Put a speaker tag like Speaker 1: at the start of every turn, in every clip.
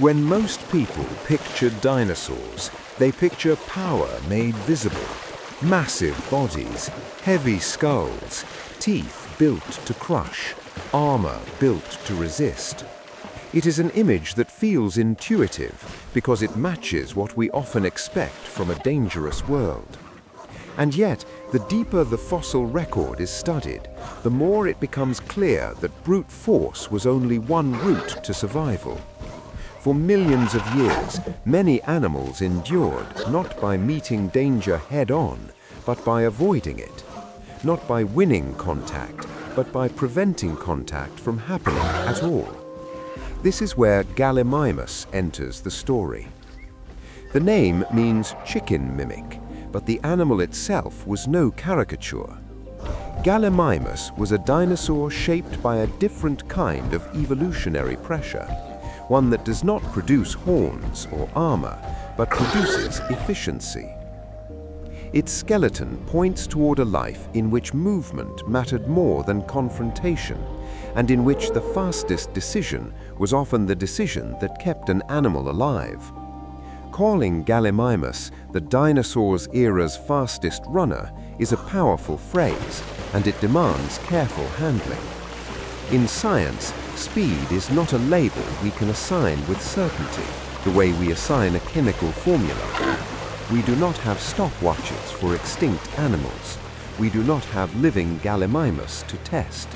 Speaker 1: When most people picture dinosaurs, they picture power made visible, massive bodies, heavy skulls, teeth built to crush, armor built to resist. It is an image that feels intuitive because it matches what we often expect from a dangerous world. And yet, the deeper the fossil record is studied, the more it becomes clear that brute force was only one route to survival. For millions of years, many animals endured not by meeting danger head-on, but by avoiding it. Not by winning contact, but by preventing contact from happening at all. This is where Gallimimus enters the story. The name means chicken mimic, but the animal itself was no caricature. Gallimimus was a dinosaur shaped by a different kind of evolutionary pressure, one that does not produce horns or armor, but produces efficiency. Its skeleton points toward a life in which movement mattered more than confrontation, and in which the fastest decision was often the decision that kept an animal alive. Calling Gallimimus the dinosaurs' era's fastest runner is a powerful phrase, and it demands careful handling. In science, speed is not a label we can assign with certainty, the way we assign a chemical formula. We do not have stopwatches for extinct animals. We do not have living Gallimimus to test.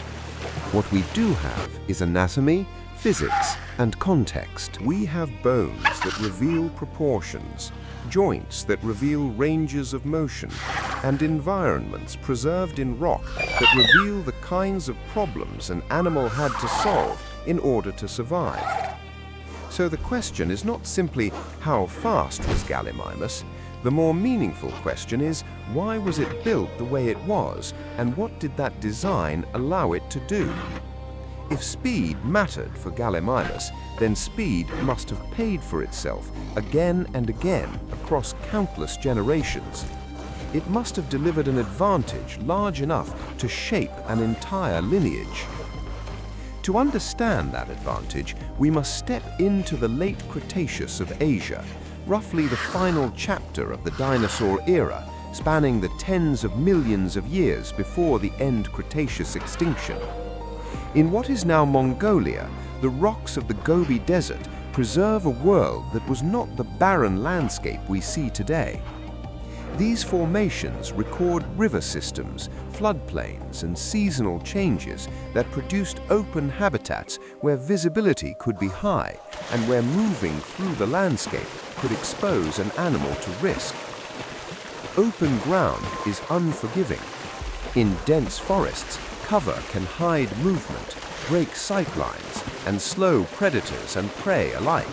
Speaker 1: What we do have is anatomy, physics, and context. We have bones that reveal proportions, joints that reveal ranges of motion, and environments preserved in rock that reveal the kinds of problems an animal had to solve in order to survive. So the question is not simply how fast was Gallimimus. The more meaningful question is, why was it built the way it was, and what did that design allow it to do? If speed mattered for Gallimimus, then speed must have paid for itself again and again across countless generations. It must have delivered an advantage large enough to shape an entire lineage. To understand that advantage, we must step into the late Cretaceous of Asia, roughly the final chapter of the dinosaur era, spanning the tens of millions of years before the end Cretaceous extinction. In what is now Mongolia, the rocks of the Gobi Desert preserve a world that was not the barren landscape we see today. These formations record river systems, floodplains, and seasonal changes that produced open habitats where visibility could be high and where moving through the landscape could expose an animal to risk. Open ground is unforgiving. In dense forests, cover can hide movement, break sightlines, and slow predators and prey alike.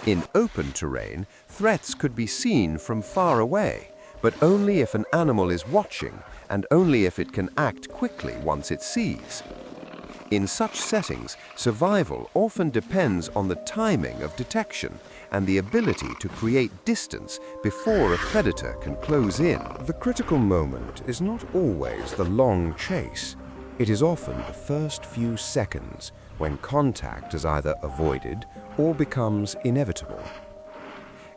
Speaker 1: In open terrain, threats could be seen from far away, but only if an animal is watching and only if it can act quickly once it sees. In such settings, survival often depends on the timing of detection and the ability to create distance before a predator can close in. The critical moment is not always the long chase. It is often the first few seconds when contact is either avoided or becomes inevitable.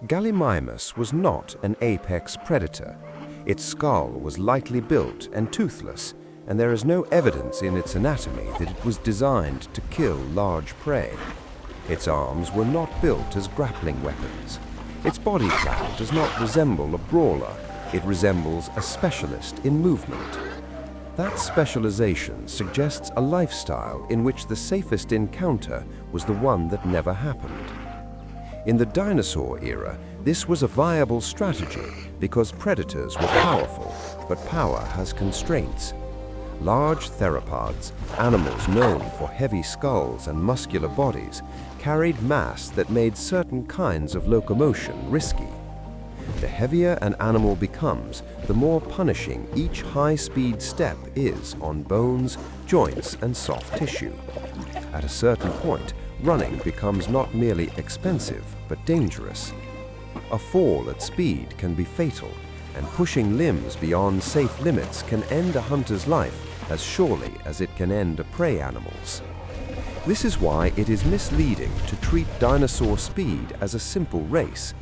Speaker 1: Gallimimus was not an apex predator. Its skull was lightly built and toothless, and there is no evidence in its anatomy that it was designed to kill large prey. Its arms were not built as grappling weapons. Its body plan does not resemble a brawler. It resembles a specialist in movement. That specialization suggests a lifestyle in which the safest encounter was the one that never happened. In the dinosaur era, this was a viable strategy because predators were powerful, but power has constraints. Large theropods, animals known for heavy skulls and muscular bodies, carried mass that made certain kinds of locomotion risky. The heavier an animal becomes, the more punishing each high-speed step is on bones, joints, and soft tissue. At a certain point, running becomes not merely expensive, but dangerous. A fall at speed can be fatal, and pushing limbs beyond safe limits can end a hunter's life as surely as it can end a prey animal's.
Speaker 2: This is why it is misleading to treat dinosaur speed as a simple race.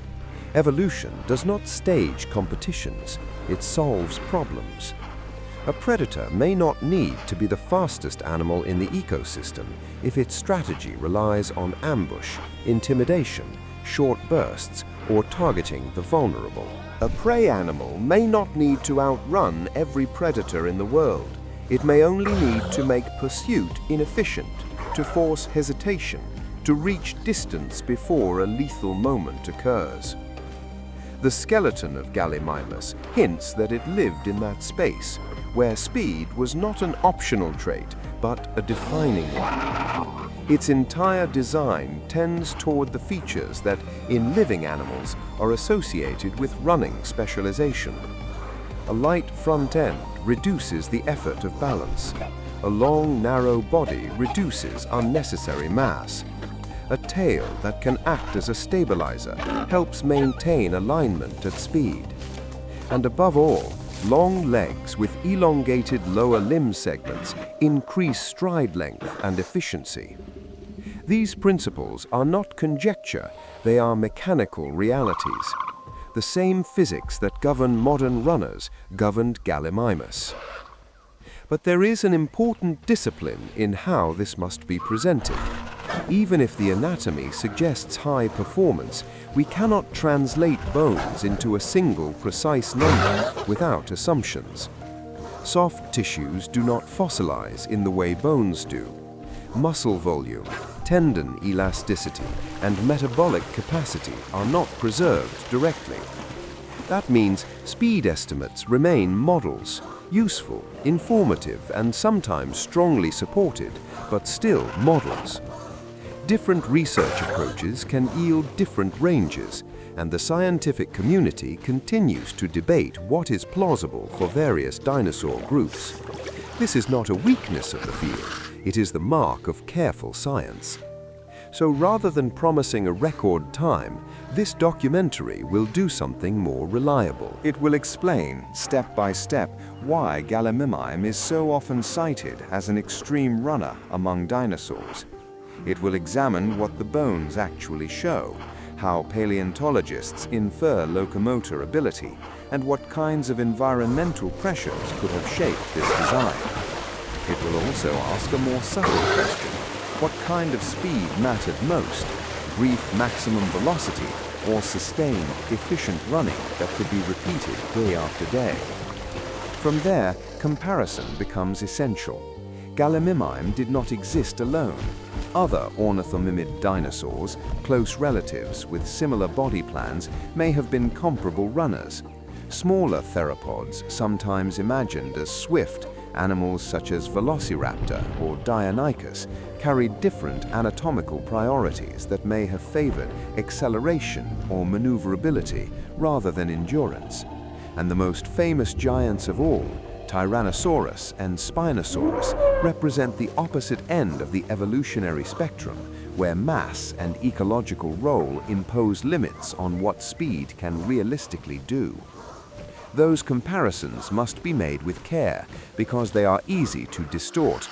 Speaker 2: Evolution does not stage competitions, it solves problems. A predator may not need to be the fastest animal in the ecosystem if its strategy relies on ambush, intimidation, short bursts, or targeting the vulnerable. A prey animal may not need to outrun every predator in the world. It may only need to make pursuit inefficient, to force hesitation, to reach distance before a lethal moment occurs. The skeleton of Gallimimus hints that it lived in that space, where speed was not an optional trait, but a defining one. Its entire design tends toward the features that, in living animals, are associated with running specialization. A light front end reduces the effort of balance. A long, narrow body reduces unnecessary mass. A tail that can act as a stabilizer helps maintain alignment at speed. And above all, long legs with elongated lower limb segments increase stride length and efficiency. These principles are not conjecture, they are mechanical realities. The same physics that govern modern runners governed Gallimimus. But there is an important discipline in how this must be presented. Even if the anatomy suggests high performance, we cannot translate bones into a single precise number without assumptions. Soft tissues do not fossilize in the way bones do. Muscle volume, tendon elasticity, and metabolic capacity are not preserved directly. That means speed estimates remain models, useful, informative, and sometimes strongly supported, but still models. Different research approaches can yield different ranges, and the scientific community continues to debate what is plausible for various dinosaur groups. This is not a weakness of the field, it is the mark of careful science. So rather than promising a record time, this documentary will do something more reliable. It will explain, step by step, why Gallimimus is so often cited as an extreme runner among dinosaurs. It will examine what the bones actually show, how paleontologists infer locomotor ability, and what kinds of environmental pressures could have shaped this design. It will also ask a more subtle question. What kind of speed mattered most? Brief maximum velocity or sustained, efficient running that could be repeated day after day? From there, comparison becomes essential. Gallimimus did not exist alone. Other ornithomimid dinosaurs, close relatives with similar body plans, may have been comparable runners. Smaller theropods, sometimes imagined as swift, animals such as Velociraptor or Deinonychus, carried different anatomical priorities that may have favored acceleration or maneuverability rather than endurance. And the most famous giants of all, Tyrannosaurus and Spinosaurus, represent the opposite end of the evolutionary spectrum, where mass and ecological role impose limits on what speed can realistically do. Those comparisons must be made with care because they are easy to distort.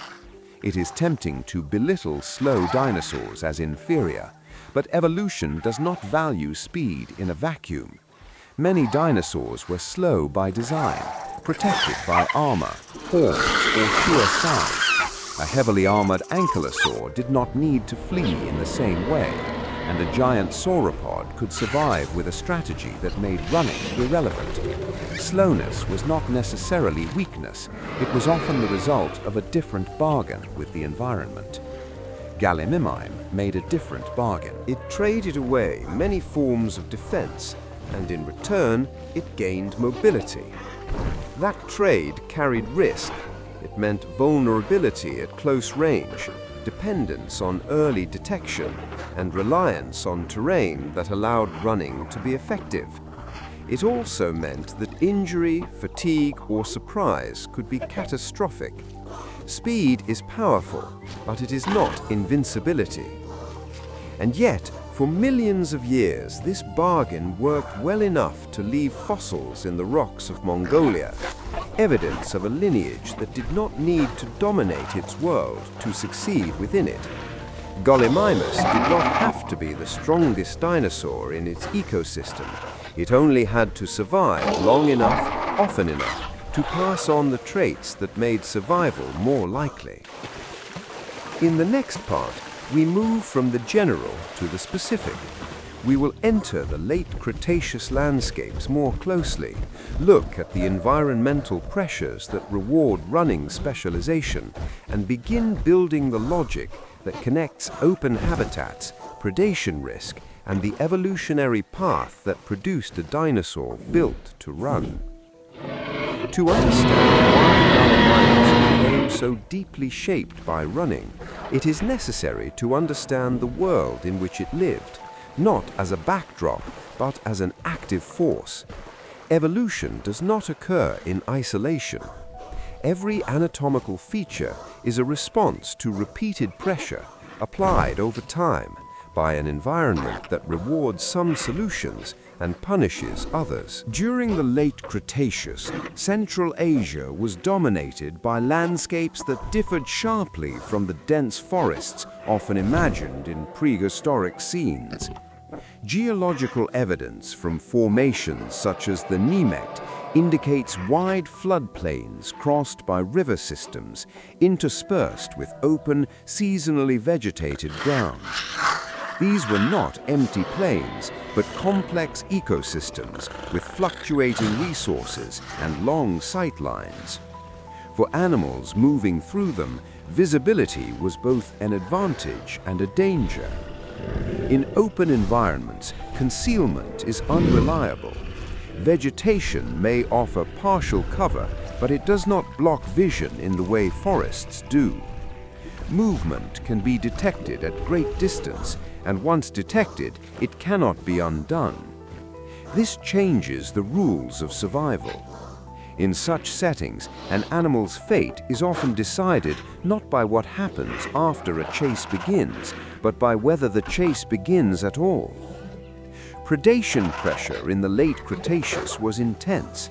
Speaker 2: It is tempting to belittle slow dinosaurs as inferior, but evolution does not value speed in a vacuum. Many dinosaurs were slow by design, protected by armor, horns, or sheer size. A heavily armored ankylosaur did not need to flee in the same way, and a giant sauropod could survive with a strategy that made running irrelevant. Slowness was not necessarily weakness, it was often the result of a different bargain with the environment. Gallimimus made a different bargain. It traded away many forms of defense, and in return, it gained mobility. That trade carried risk. It meant vulnerability at close range, dependence on early detection, and reliance on terrain that allowed running to be effective. It also meant that injury, fatigue, or surprise could be catastrophic. Speed is powerful, but it is not invincibility. And yet, for millions of years, this bargain worked well enough to leave fossils in the rocks of Mongolia, evidence of a lineage that did not need to dominate its world to succeed within it. Gallimimus did not have to be the strongest dinosaur in its ecosystem. It only had to survive long enough, often enough, to pass on the traits that made survival more likely. In the next part, we move from the general to the specific. We will enter the late Cretaceous landscapes more closely, look at the environmental pressures that reward running specialization, and begin building the logic that connects open habitats, predation risk, and the evolutionary path that produced a dinosaur built to run. To understand why Gallimimus became so deeply shaped by running, it is necessary to understand the world in which it lived, not as a backdrop, but as an active force. Evolution does not occur in isolation. Every anatomical feature is a response to repeated pressure applied over time by an environment that rewards some solutions and punishes others. During the late Cretaceous, Central Asia was dominated by landscapes that differed sharply from the dense forests often imagined in prehistoric scenes. Geological evidence from formations such as the Nemegt indicates wide floodplains crossed by river systems, interspersed with open, seasonally vegetated ground. These were not empty plains, but complex ecosystems with fluctuating resources and long sight lines. For animals moving through them, visibility was both an advantage and a danger. In open environments, concealment is unreliable. Vegetation may offer partial cover, but it does not block vision in the way forests do. Movement can be detected at great distance, and once detected, it cannot be undone. This changes the rules of survival. In such settings, an animal's fate is often decided not by what happens after a chase begins, but by whether the chase begins at all. Predation pressure in the late Cretaceous was intense.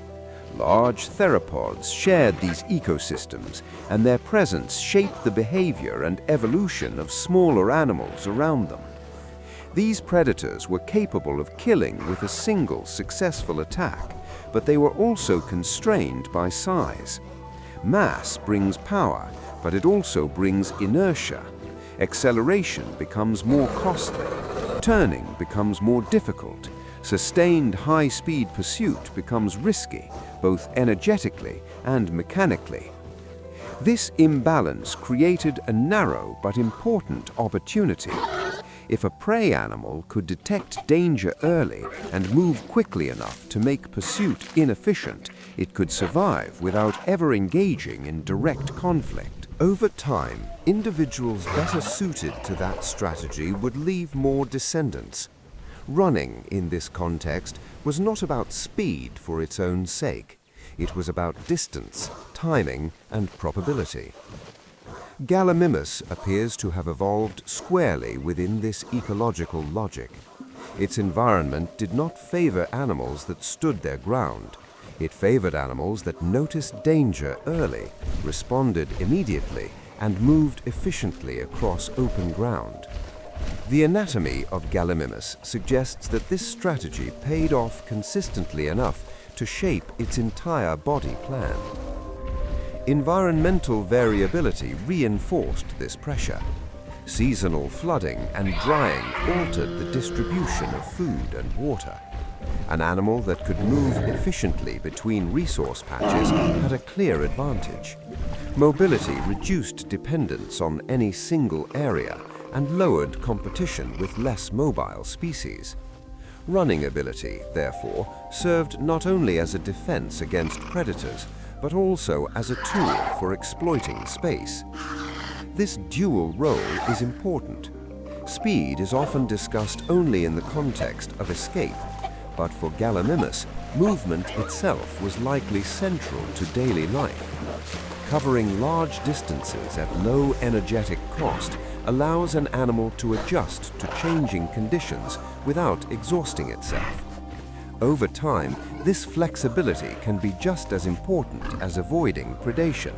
Speaker 2: Large theropods shared these ecosystems, and their presence shaped the behavior and evolution of smaller animals around them. These predators were capable of killing with a single successful attack, but they were also constrained by size. Mass brings power, but it also brings inertia. Acceleration becomes more costly. Turning becomes more difficult. Sustained high-speed pursuit becomes risky, both energetically and mechanically. This imbalance created a narrow but important opportunity. If a prey animal could detect danger early and move quickly enough to make pursuit inefficient, it could survive without ever engaging in direct conflict. Over time, individuals better suited to that strategy would leave more descendants. Running, in this context, was not about speed for its own sake. It was about distance, timing, and probability. Gallimimus appears to have evolved squarely within this ecological logic. Its environment did not favor animals that stood their ground. It favored animals that noticed danger early, responded immediately, and moved efficiently across open ground. The anatomy of Gallimimus suggests that this strategy paid off consistently enough to shape its entire body plan. Environmental variability reinforced this pressure. Seasonal flooding and drying altered the distribution of food and water. An animal that could move efficiently between resource patches had a clear advantage. Mobility reduced dependence on any single area and lowered competition with less mobile species. Running ability, therefore, served not only as a defense against predators, but also as a tool for exploiting space. This dual role is important. Speed is often discussed only in the context of escape, but for Gallimimus, movement itself was likely central to daily life. Covering large distances at low energetic cost allows an animal to adjust to changing conditions without exhausting itself. Over time, this flexibility can be just as important as avoiding predation.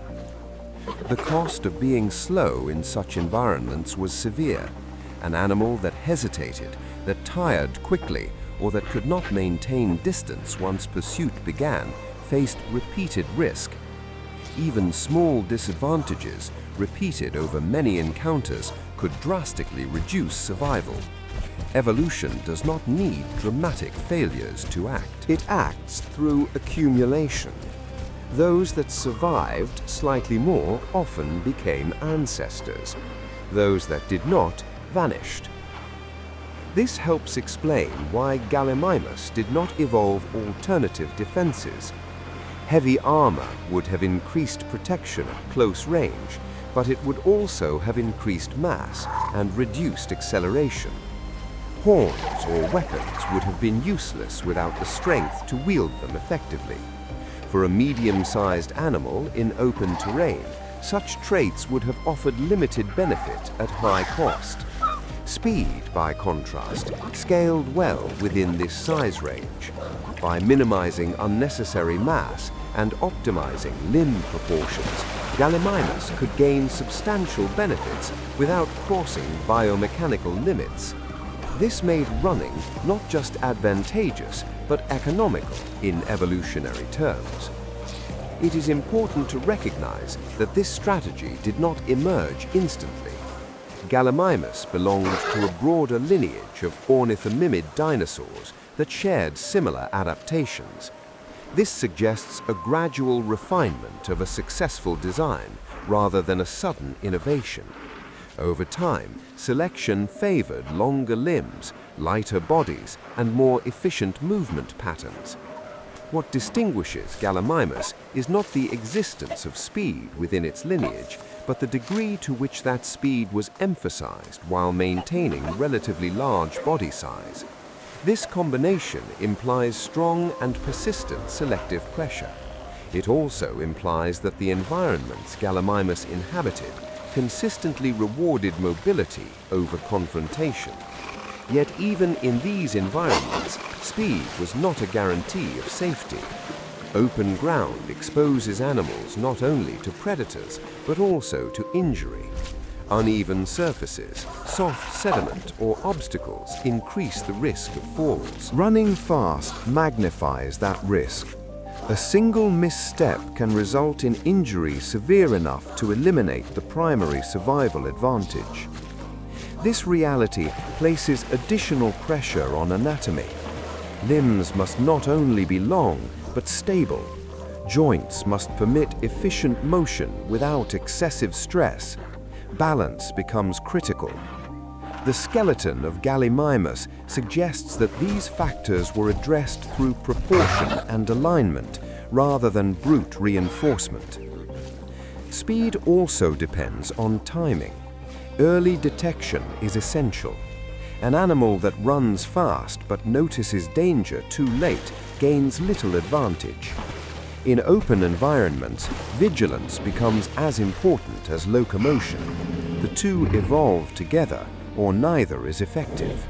Speaker 2: The cost of being slow in such environments was severe. An animal that hesitated, that tired quickly, or that could not maintain distance once pursuit began, faced repeated risk. Even small disadvantages, repeated over many encounters, could drastically reduce survival. Evolution does not need dramatic failures to act.
Speaker 1: It acts through accumulation. Those that survived slightly more often became ancestors. Those that did not vanished. This helps explain why Gallimimus did not evolve alternative defenses. Heavy armor would have increased protection at close range, but it would also have increased mass and reduced acceleration. Horns or weapons would have been useless without the strength to wield them effectively. For a medium-sized animal in open terrain, such traits would have offered limited benefit at high cost. Speed, by contrast, scaled well within this size range. By minimizing unnecessary mass and optimizing limb proportions, Gallimimus could gain substantial benefits without crossing biomechanical limits. This made running not just advantageous, but economical in evolutionary terms. It is important to recognize that this strategy did not emerge instantly. Gallimimus belonged to a broader lineage of ornithomimid dinosaurs that shared similar adaptations. This suggests a gradual refinement of a successful design rather than a sudden innovation. Over time, selection favored longer limbs, lighter bodies, and more efficient movement patterns. What distinguishes Gallimimus is not the existence of speed within its lineage, but the degree to which that speed was emphasized while maintaining relatively large body size. This combination implies strong and persistent selective pressure. It also implies that the environments Gallimimus inhabited consistently rewarded mobility over confrontation. Yet even in these environments, speed was not a guarantee of safety. Open ground exposes animals not only to predators, but also to injury. Uneven surfaces, soft sediment, or obstacles increase the risk of falls. Running fast magnifies that risk. A single misstep can result in injury severe enough to eliminate the primary survival advantage. This reality places additional pressure on anatomy. Limbs must not only be long, but stable. Joints must permit efficient motion without excessive stress. Balance becomes critical. The skeleton of Gallimimus suggests that these factors were addressed through proportion and alignment rather than brute reinforcement. Speed also depends on timing. Early detection is essential. An animal that runs fast but notices danger too late gains little advantage. In open environments, vigilance becomes as important as locomotion. The two evolve together, or neither is effective.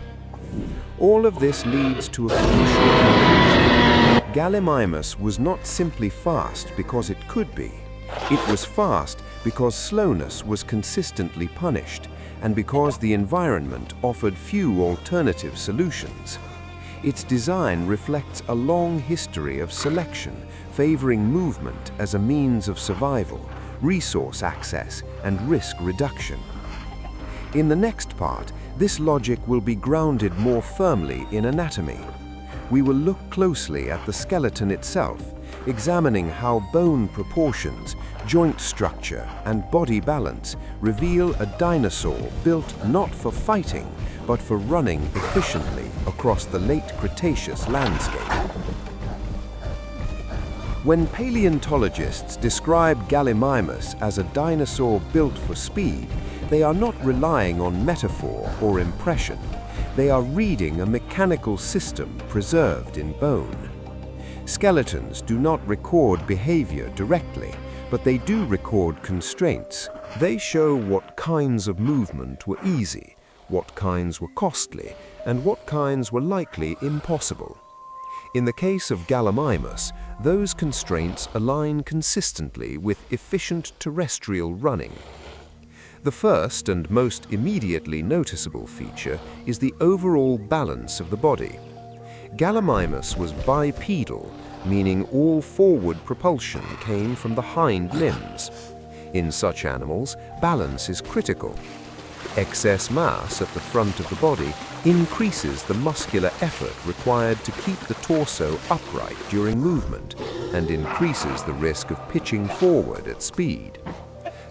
Speaker 1: All of this leads to a crucial conclusion. Gallimimus was not simply fast because it could be. It was fast because slowness was consistently punished, and because the environment offered few alternative solutions. Its design reflects a long history of selection, favoring movement as a means of survival, resource access, and risk reduction. In the next part, this logic will be grounded more firmly in anatomy. We will look closely at the skeleton itself, examining how bone proportions, joint structure, and body balance reveal a dinosaur built not for fighting, but for running efficiently across the late Cretaceous landscape. When paleontologists describe Gallimimus as a dinosaur built for speed, they are not relying on metaphor or impression. They are reading a mechanical system preserved in bone. Skeletons do not record behavior directly, but they do record constraints. They show what kinds of movement were easy, what kinds were costly, and what kinds were likely impossible.
Speaker 2: In the case of Gallimimus, those constraints align consistently with efficient terrestrial running. The first and most immediately noticeable feature is the overall balance of the body. Gallimimus was bipedal, meaning all forward propulsion came from the hind limbs. In such animals, balance is critical. Excess mass at the front of the body increases the muscular effort required to keep the torso upright during movement and increases the risk of pitching forward at speed.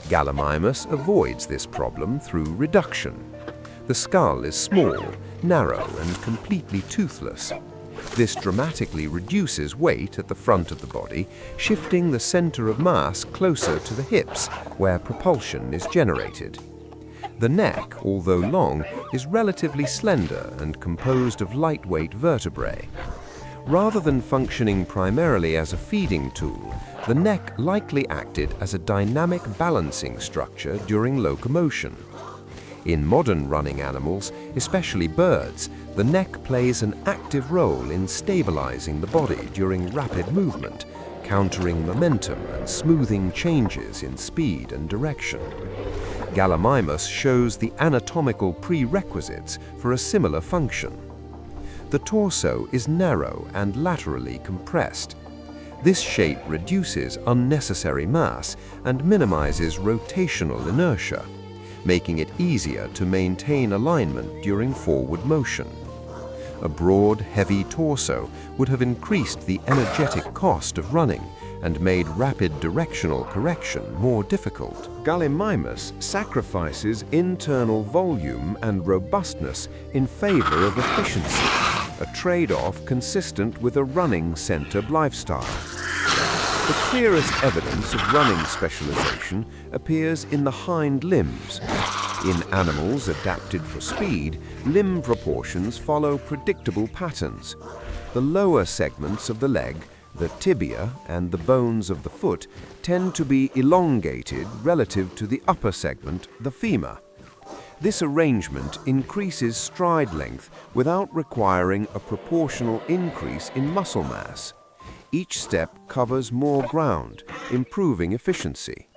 Speaker 2: Gallimimus avoids this problem through reduction. The skull is small, narrow, and completely toothless. This dramatically reduces weight at the front of the body, shifting the center of mass closer to the hips, where propulsion is generated. The neck, although long, is relatively slender and composed of lightweight vertebrae. Rather than functioning primarily as a feeding tool, the neck likely acted as a dynamic balancing structure during locomotion. In modern running animals, especially birds, the neck plays an active role in stabilizing the body during rapid movement, countering momentum and smoothing changes in speed and direction. Gallimimus shows the anatomical prerequisites for a similar function. The torso is narrow and laterally compressed. This shape reduces unnecessary mass and minimizes rotational inertia, making it easier to maintain alignment during forward motion. A broad, heavy torso would have increased the energetic cost of running and made rapid directional correction more difficult. Gallimimus sacrifices internal volume and robustness in favor of efficiency, a trade-off consistent with a running centered lifestyle. The clearest evidence of running specialization appears in the hind limbs. In animals adapted for speed, limb proportions follow predictable patterns. The lower segments of the leg, the tibia, and the bones of the foot tend to be elongated relative to the upper segment, the femur. This arrangement increases stride length without requiring a proportional increase in muscle mass. Each step covers more ground, improving efficiency.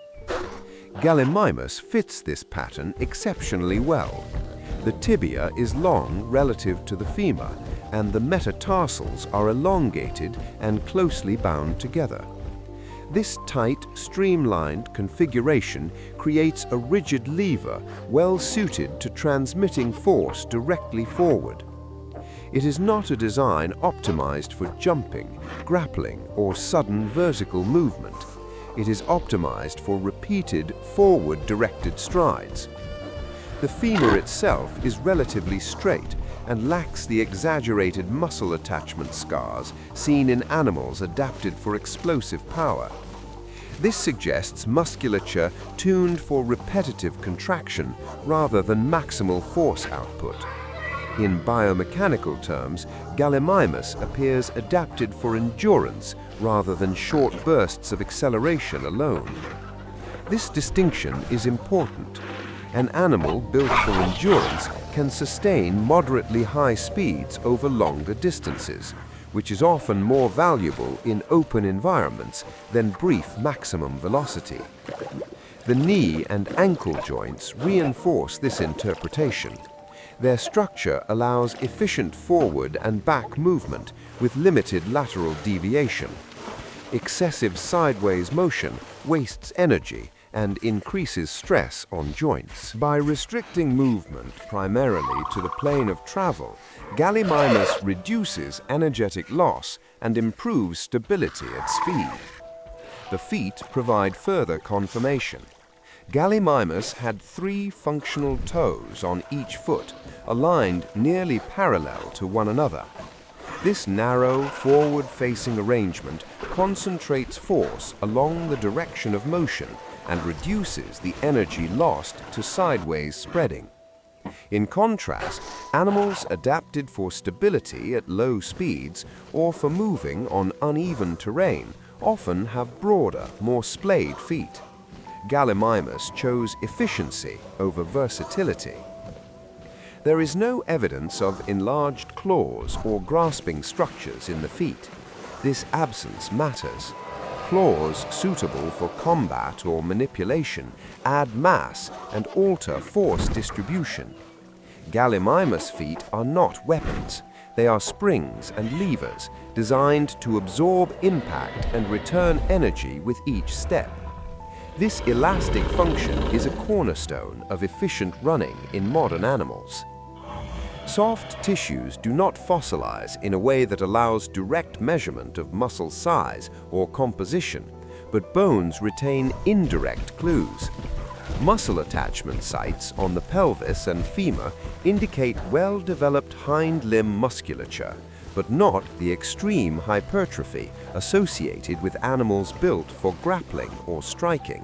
Speaker 2: Gallimimus fits this pattern exceptionally well. The tibia is long relative to the femur, and the metatarsals are elongated and closely bound together. This tight, streamlined configuration creates a rigid lever well suited to transmitting force directly forward. It is not a design optimized for jumping, grappling, or sudden vertical movement. It is optimized for repeated forward-directed strides. The femur itself is relatively straight and lacks the exaggerated muscle attachment scars seen in animals adapted for explosive power. This suggests musculature tuned for repetitive contraction rather than maximal force output. In biomechanical terms, Gallimimus appears adapted for endurance rather than short bursts of acceleration alone. This distinction is important. An animal built for endurance can sustain moderately high speeds over longer distances, which is often more valuable in open environments than brief maximum velocity. The knee and ankle joints reinforce this interpretation. Their structure allows efficient forward and back movement with limited lateral deviation. Excessive sideways motion wastes energy and increases stress on joints. By restricting movement primarily to the plane of travel, Gallimimus reduces energetic loss and improves stability at speed. The feet provide further confirmation. Gallimimus had 3 functional toes on each foot, aligned nearly parallel to one another. This narrow, forward-facing arrangement concentrates force along the direction of motion and reduces the energy lost to sideways spreading. In contrast, animals adapted for stability at low speeds or for moving on uneven terrain often have broader, more splayed feet. Gallimimus chose efficiency over versatility. There is no evidence of enlarged claws or grasping structures in the feet. This absence matters. Claws suitable for combat or manipulation add mass and alter force distribution. Gallimimus feet are not weapons. They are springs and levers designed to absorb impact and return energy with each step. This elastic function is a cornerstone of efficient running in modern animals. Soft tissues do not fossilize in a way that allows direct measurement of muscle size or composition, but bones retain indirect clues. Muscle attachment sites on the pelvis and femur indicate well-developed hind limb musculature, but not the extreme hypertrophy associated with animals built for grappling or striking.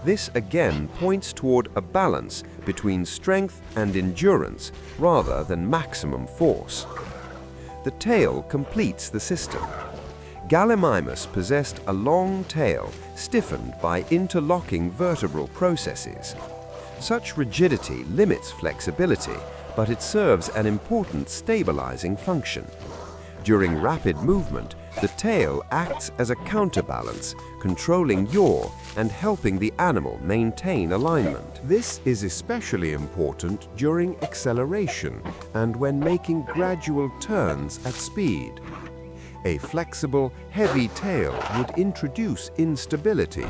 Speaker 2: This again points toward a balance between strength and endurance rather than maximum force. The tail completes the system. Gallimimus possessed a long tail stiffened by interlocking vertebral processes. Such rigidity limits flexibility, but it serves an important stabilizing function. During rapid movement, the tail acts as a counterbalance, controlling yaw and helping the animal maintain alignment.
Speaker 1: This is especially important during acceleration and when making gradual turns at speed. A flexible, heavy tail would introduce instability.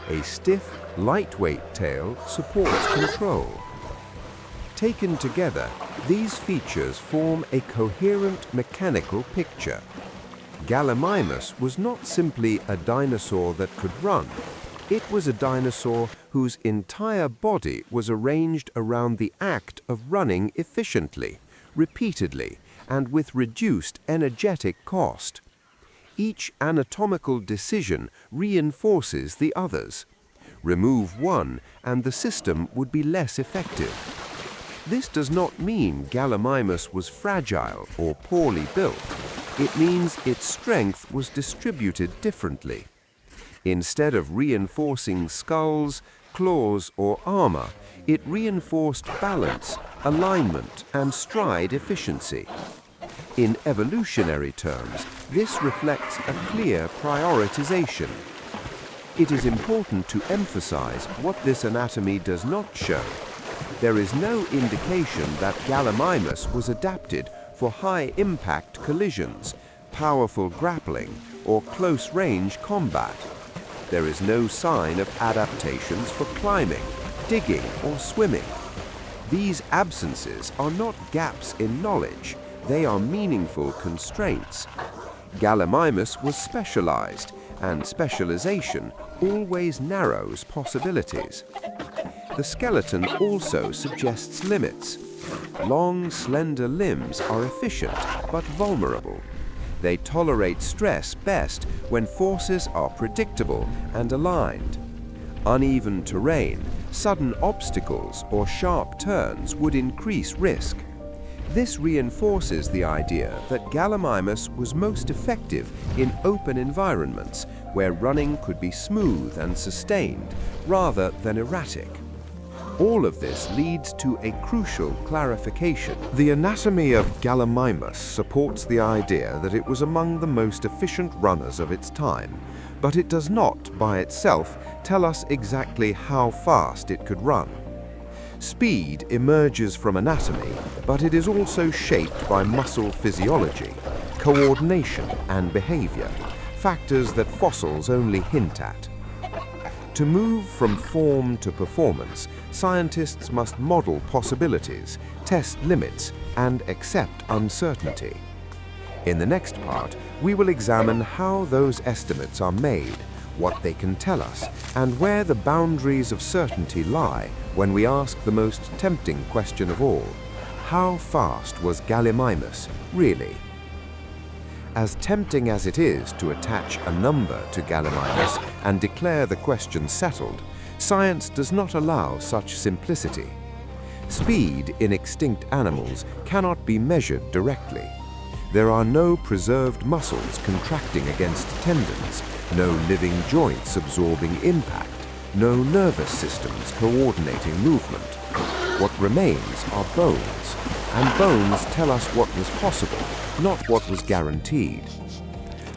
Speaker 1: A stiff, lightweight tail supports control. Taken together, these features form a coherent mechanical picture. Gallimimus was not simply a dinosaur that could run. It was a dinosaur whose entire body was arranged around the act of running efficiently, repeatedly, and with reduced energetic cost. Each anatomical decision reinforces the others. Remove one, and the system would be less effective. This does not mean Gallimimus was fragile or poorly built. It means its strength was distributed differently. Instead of reinforcing skulls, claws, or armor, it reinforced balance, alignment, and stride efficiency. In evolutionary terms, this reflects a clear prioritization. It is important to emphasize what this anatomy does not show. There is no indication that Gallimimus was adapted for high-impact collisions, powerful grappling, or close-range combat. There is no sign of adaptations for climbing, digging, or swimming. These absences are not gaps in knowledge, they are meaningful constraints. Gallimimus was specialized, and specialization always narrows possibilities. The skeleton also suggests limits. Long, slender limbs are efficient but vulnerable. They tolerate stress best when forces are predictable and aligned. Uneven terrain, sudden obstacles, or sharp turns would increase risk. This reinforces the idea that Gallimimus was most effective in open environments where running could be smooth and sustained rather than erratic. All of this leads to a crucial clarification. The anatomy of Gallimimus supports the idea that it was among the most efficient runners of its time, but it does not, by itself, tell us exactly how fast it could run. Speed emerges from anatomy, but it is also shaped by muscle physiology, coordination, and behavior, factors that fossils only hint at. To move from form to performance, scientists must model possibilities, test limits, and accept uncertainty. In the next part, we will examine how those estimates are made, what they can tell us, and where the boundaries of certainty lie when we ask the most tempting question of all: how fast was Gallimimus really? As tempting as it is to attach a number to Gallimimus and declare the question settled, science does not allow such simplicity. Speed in extinct animals cannot be measured directly. There are no preserved muscles contracting against tendons, no living joints absorbing impact, no nervous systems coordinating movement.
Speaker 2: What remains are bones, and bones tell us what was possible, not what was guaranteed.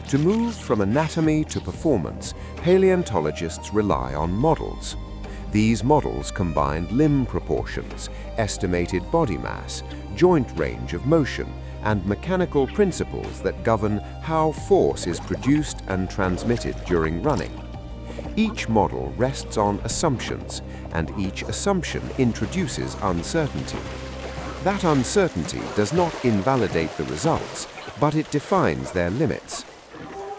Speaker 2: To move from anatomy to performance, paleontologists rely on models. These models combined limb proportions, estimated body mass, joint range of motion, and mechanical principles that govern how force is produced and transmitted during running. Each model rests on assumptions, and each assumption introduces uncertainty. That uncertainty does not invalidate the results, but it defines their limits.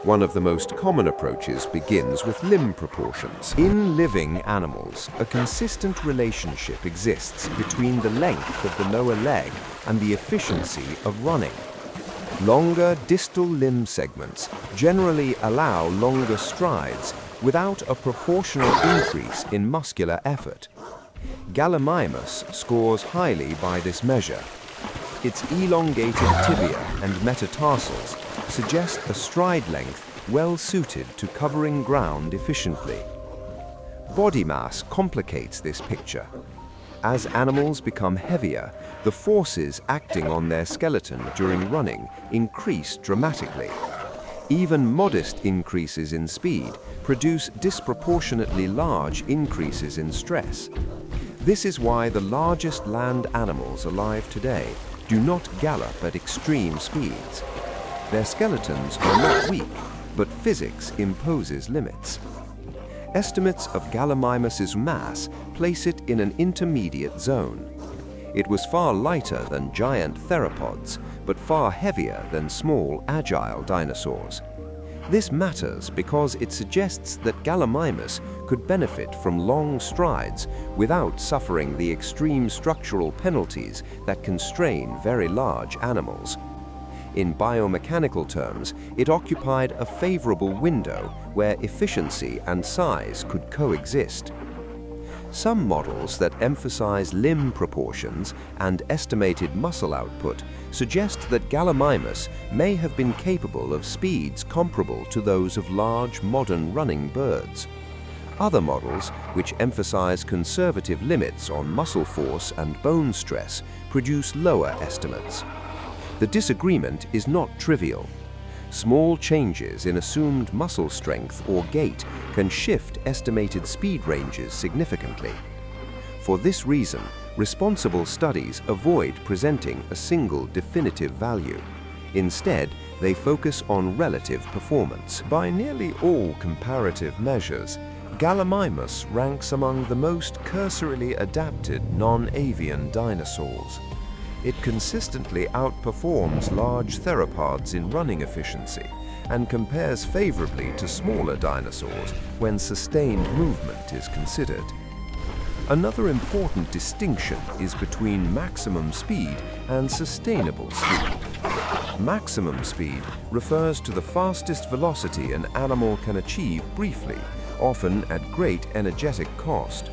Speaker 2: One of the most common approaches begins with limb proportions. In living animals, a consistent relationship exists between the length of the lower leg and the efficiency of running. Longer distal limb segments generally allow longer strides without a proportional increase in muscular effort. Gallimimus scores highly by this measure. Its elongated tibia and metatarsals suggest a stride length well suited to covering ground efficiently. Body mass complicates this picture. As animals become heavier, the forces acting on their skeleton during running increase dramatically. Even modest increases in speed produce disproportionately large increases in stress. This is why the largest land animals alive today do not gallop at extreme speeds. Their skeletons are not weak, but physics imposes limits. Estimates of Gallimimus's mass place it in an intermediate zone. It was far lighter than giant theropods, but far heavier than small, agile dinosaurs. This matters because it suggests that Gallimimus could benefit from long strides without suffering the extreme structural penalties that constrain very large animals. In biomechanical terms, it occupied a favorable window where efficiency and size could coexist. Some models that emphasize limb proportions and estimated muscle output suggest that Gallimimus may have been capable of speeds comparable to those of large modern running birds. Other models, which emphasize conservative limits on muscle force and bone stress, produce lower estimates. The disagreement is not trivial. Small changes in assumed muscle strength or gait can shift estimated speed ranges significantly. For this reason, responsible studies avoid presenting a single definitive value. Instead, they focus on relative performance. By nearly all comparative measures, Gallimimus ranks among the most cursorily adapted non-avian dinosaurs. It consistently outperforms large theropods in running efficiency and compares favorably to smaller dinosaurs when sustained movement is considered. Another important distinction is between maximum speed and sustainable speed. Maximum speed refers to the fastest velocity an animal can achieve briefly, often at great energetic cost.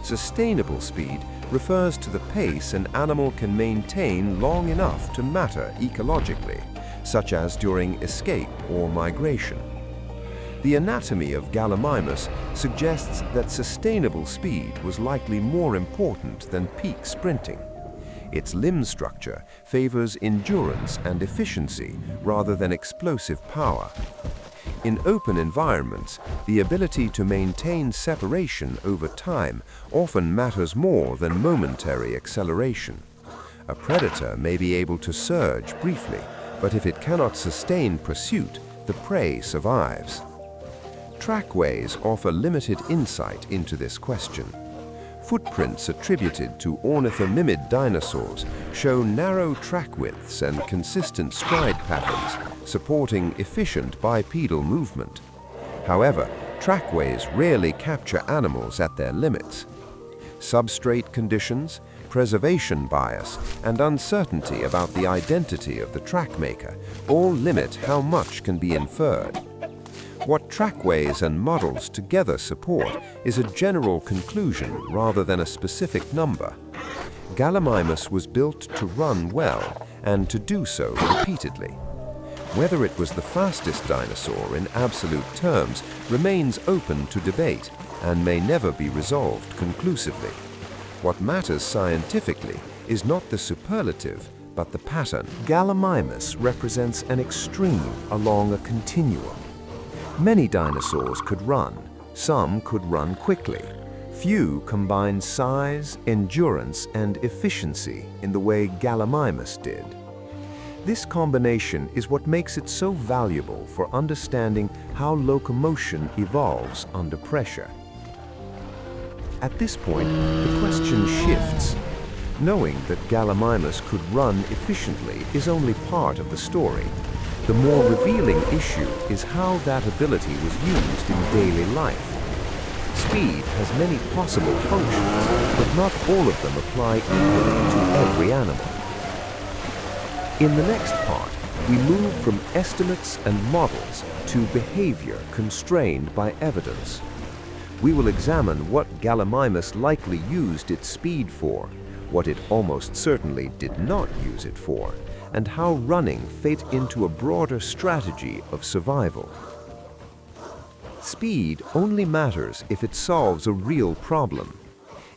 Speaker 2: Sustainable speed refers to the pace an animal can maintain long enough to matter ecologically, such as during escape or migration. The anatomy of Gallimimus suggests that sustainable speed was likely more important than peak sprinting. Its limb structure favors endurance and efficiency rather than explosive power. In open environments, the ability to maintain separation over time often matters more than momentary acceleration. A predator may be able to surge briefly, but if it cannot sustain pursuit, the prey survives. Trackways offer limited insight into this question. Footprints attributed to ornithomimid dinosaurs show narrow track widths and consistent stride patterns, supporting efficient bipedal movement. However, trackways rarely capture animals at their limits. Substrate conditions, preservation bias, and uncertainty about the identity of the track maker all limit how much can be inferred. What trackways and models together support is a general conclusion rather than a specific number. Gallimimus was built to run well and to do so repeatedly. Whether it was the fastest dinosaur in absolute terms remains open to debate and may never be resolved conclusively. What matters scientifically is not the superlative, but the pattern. Gallimimus represents an extreme along a continuum. Many dinosaurs could run, some could run quickly. Few combined size, endurance, and efficiency in the way Gallimimus did. This combination is what makes it so valuable for understanding how locomotion evolves under pressure. At this point, the question shifts. Knowing that Gallimimus could run efficiently is only part of the story. The more revealing issue is how that ability was used in daily life. Speed has many possible functions, but not all of them apply equally to every animal. In the next part, we move from estimates and models to behavior constrained by evidence. We will examine what Gallimimus likely used its speed for, what it almost certainly did not use it for, and how running fit into a broader strategy of survival. Speed only matters if it solves a real problem.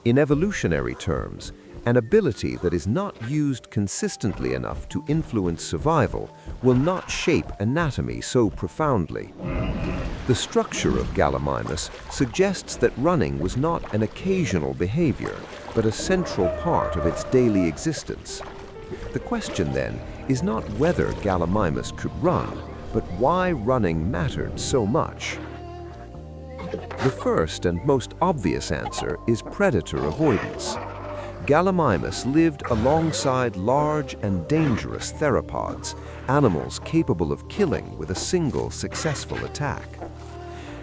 Speaker 2: In evolutionary terms, an ability that is not used consistently enough to influence survival will not shape anatomy so profoundly. The structure of Gallimimus suggests that running was not an occasional behavior, but a central part of its daily existence. The question then is not whether Gallimimus could run, but why running mattered so much. The first and most obvious answer is predator avoidance. Gallimimus lived alongside large and dangerous theropods, animals capable of killing with a single successful attack.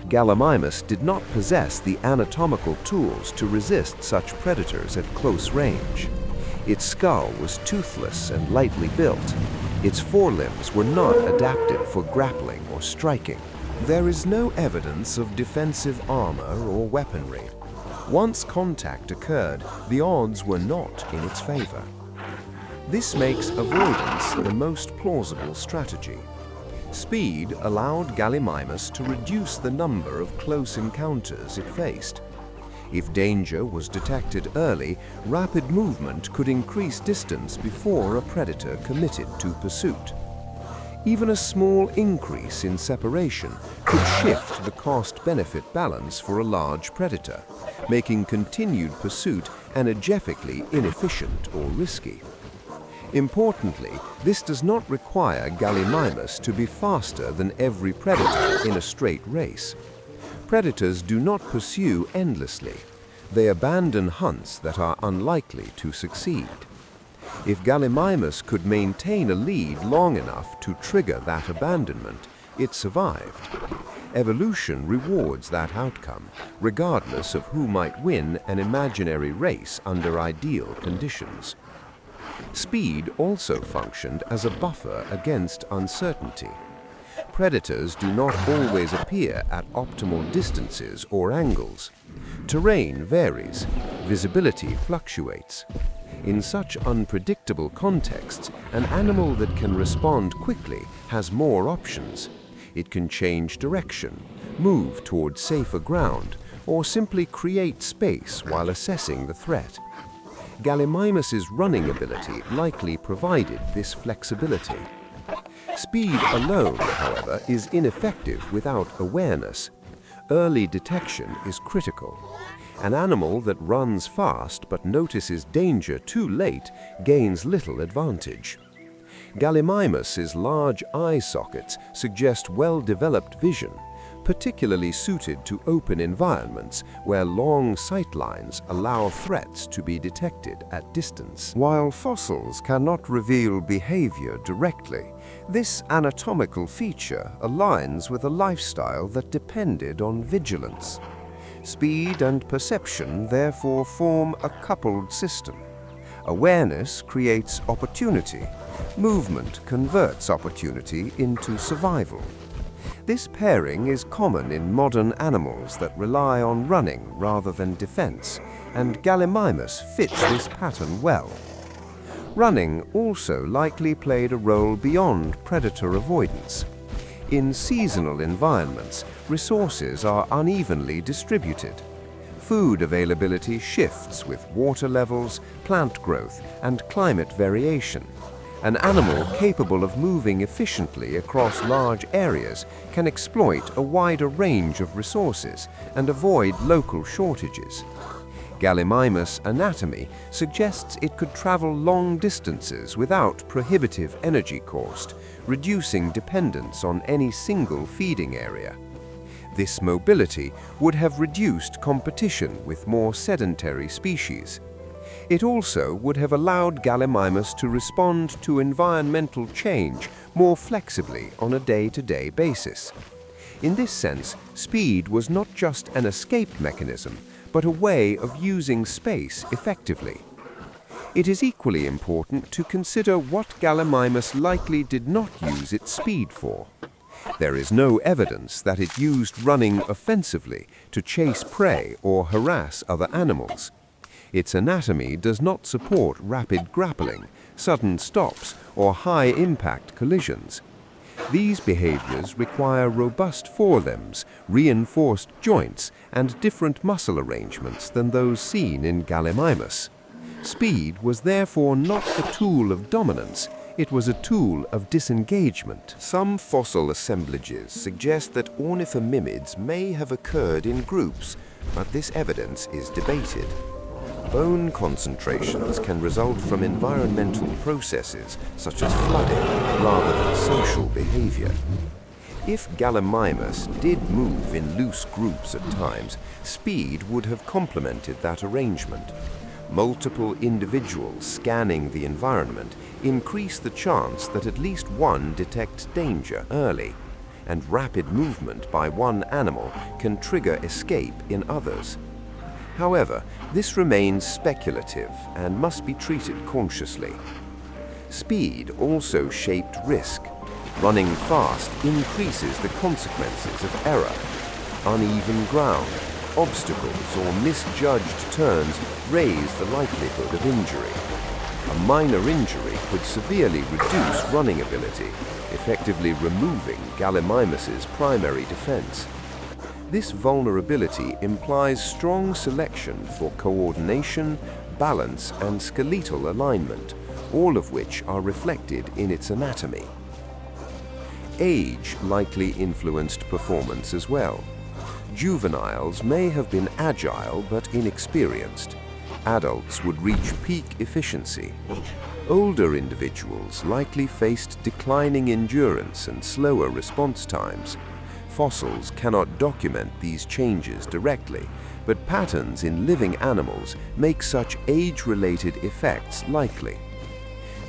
Speaker 2: Gallimimus did not possess the anatomical tools to resist such predators at close range. Its skull was toothless and lightly built. Its forelimbs were not adapted for grappling or striking. There is no evidence of defensive armor or weaponry. Once contact occurred, the odds were not in its favor. This makes avoidance the most plausible strategy. Speed allowed Gallimimus to reduce the number of close encounters it faced. If danger was detected early, rapid movement could increase distance before a predator committed to pursuit. Even a small increase in separation could shift the cost-benefit balance for a large predator, making continued pursuit energetically inefficient or risky. Importantly, this does not require Gallimimus to be faster than every predator in a straight race. Predators do not pursue endlessly. They abandon hunts that are unlikely to succeed. If Gallimimus could maintain a lead long enough to trigger that abandonment, it survived. Evolution rewards that outcome, regardless of who might win an imaginary race under ideal conditions. Speed also functioned as a buffer against uncertainty. Predators do not always appear at optimal distances or angles. Terrain varies. Visibility fluctuates. In such unpredictable contexts, an animal that can respond quickly has more options. It can change direction, move toward safer ground, or simply create space while assessing the threat. Gallimimus's running ability likely provided this flexibility. Speed alone, however, is ineffective without awareness. Early detection is critical. An animal that runs fast but notices danger too late gains little advantage. Gallimimus's large eye sockets suggest well-developed vision, particularly suited to open environments where long sightlines allow threats to be detected at distance. While fossils cannot reveal behavior directly, this anatomical feature aligns with a lifestyle that depended on vigilance. Speed and perception therefore form a coupled system. Awareness creates opportunity. Movement converts opportunity into survival. This pairing is common in modern animals that rely on running rather than defense, and Gallimimus fits this pattern well. Running also likely played a role beyond predator avoidance. In seasonal environments, resources are unevenly distributed. Food availability shifts with water levels, plant growth, and climate variation. An animal capable of moving efficiently across large areas can exploit a wider range of resources and avoid local shortages. Gallimimus anatomy suggests it could travel long distances without prohibitive energy cost, reducing dependence on any single feeding area. This mobility would have reduced competition with more sedentary species. It also would have allowed Gallimimus to respond to environmental change more flexibly on a day-to-day basis. In this sense, speed was not just an escape mechanism, but a way of using space effectively. It is equally important to consider what Gallimimus likely did not use its speed for. There is no evidence that it used running offensively to chase prey or harass other animals. Its anatomy does not support rapid grappling, sudden stops, or high-impact collisions. These behaviors require robust forelimbs, reinforced joints, and different muscle arrangements than those seen in Gallimimus. Speed was therefore not a tool of dominance, it was a tool of disengagement. Some fossil assemblages suggest that ornithomimids may have occurred in groups, but this evidence is debated. Bone concentrations can result from environmental processes such as flooding rather than social behavior. If Gallimimus did move in loose groups at times, speed would have complemented that arrangement. Multiple individuals scanning the environment increase the chance that at least one detects danger early, and rapid movement by one animal can trigger escape in others. However, this remains speculative and must be treated cautiously. Speed also shaped risk. Running fast increases the consequences of error. Uneven ground, obstacles, or misjudged turns raise the likelihood of injury. A minor injury could severely reduce running ability, effectively removing Gallimimus's primary defense. This vulnerability implies strong selection for coordination, balance, and skeletal alignment, all of which are reflected in its anatomy. Age likely influenced performance as well. Juveniles may have been agile but inexperienced. Adults would reach peak efficiency. Older individuals likely faced declining endurance and slower response times. Fossils cannot document these changes directly, but patterns in living animals make such age-related effects likely.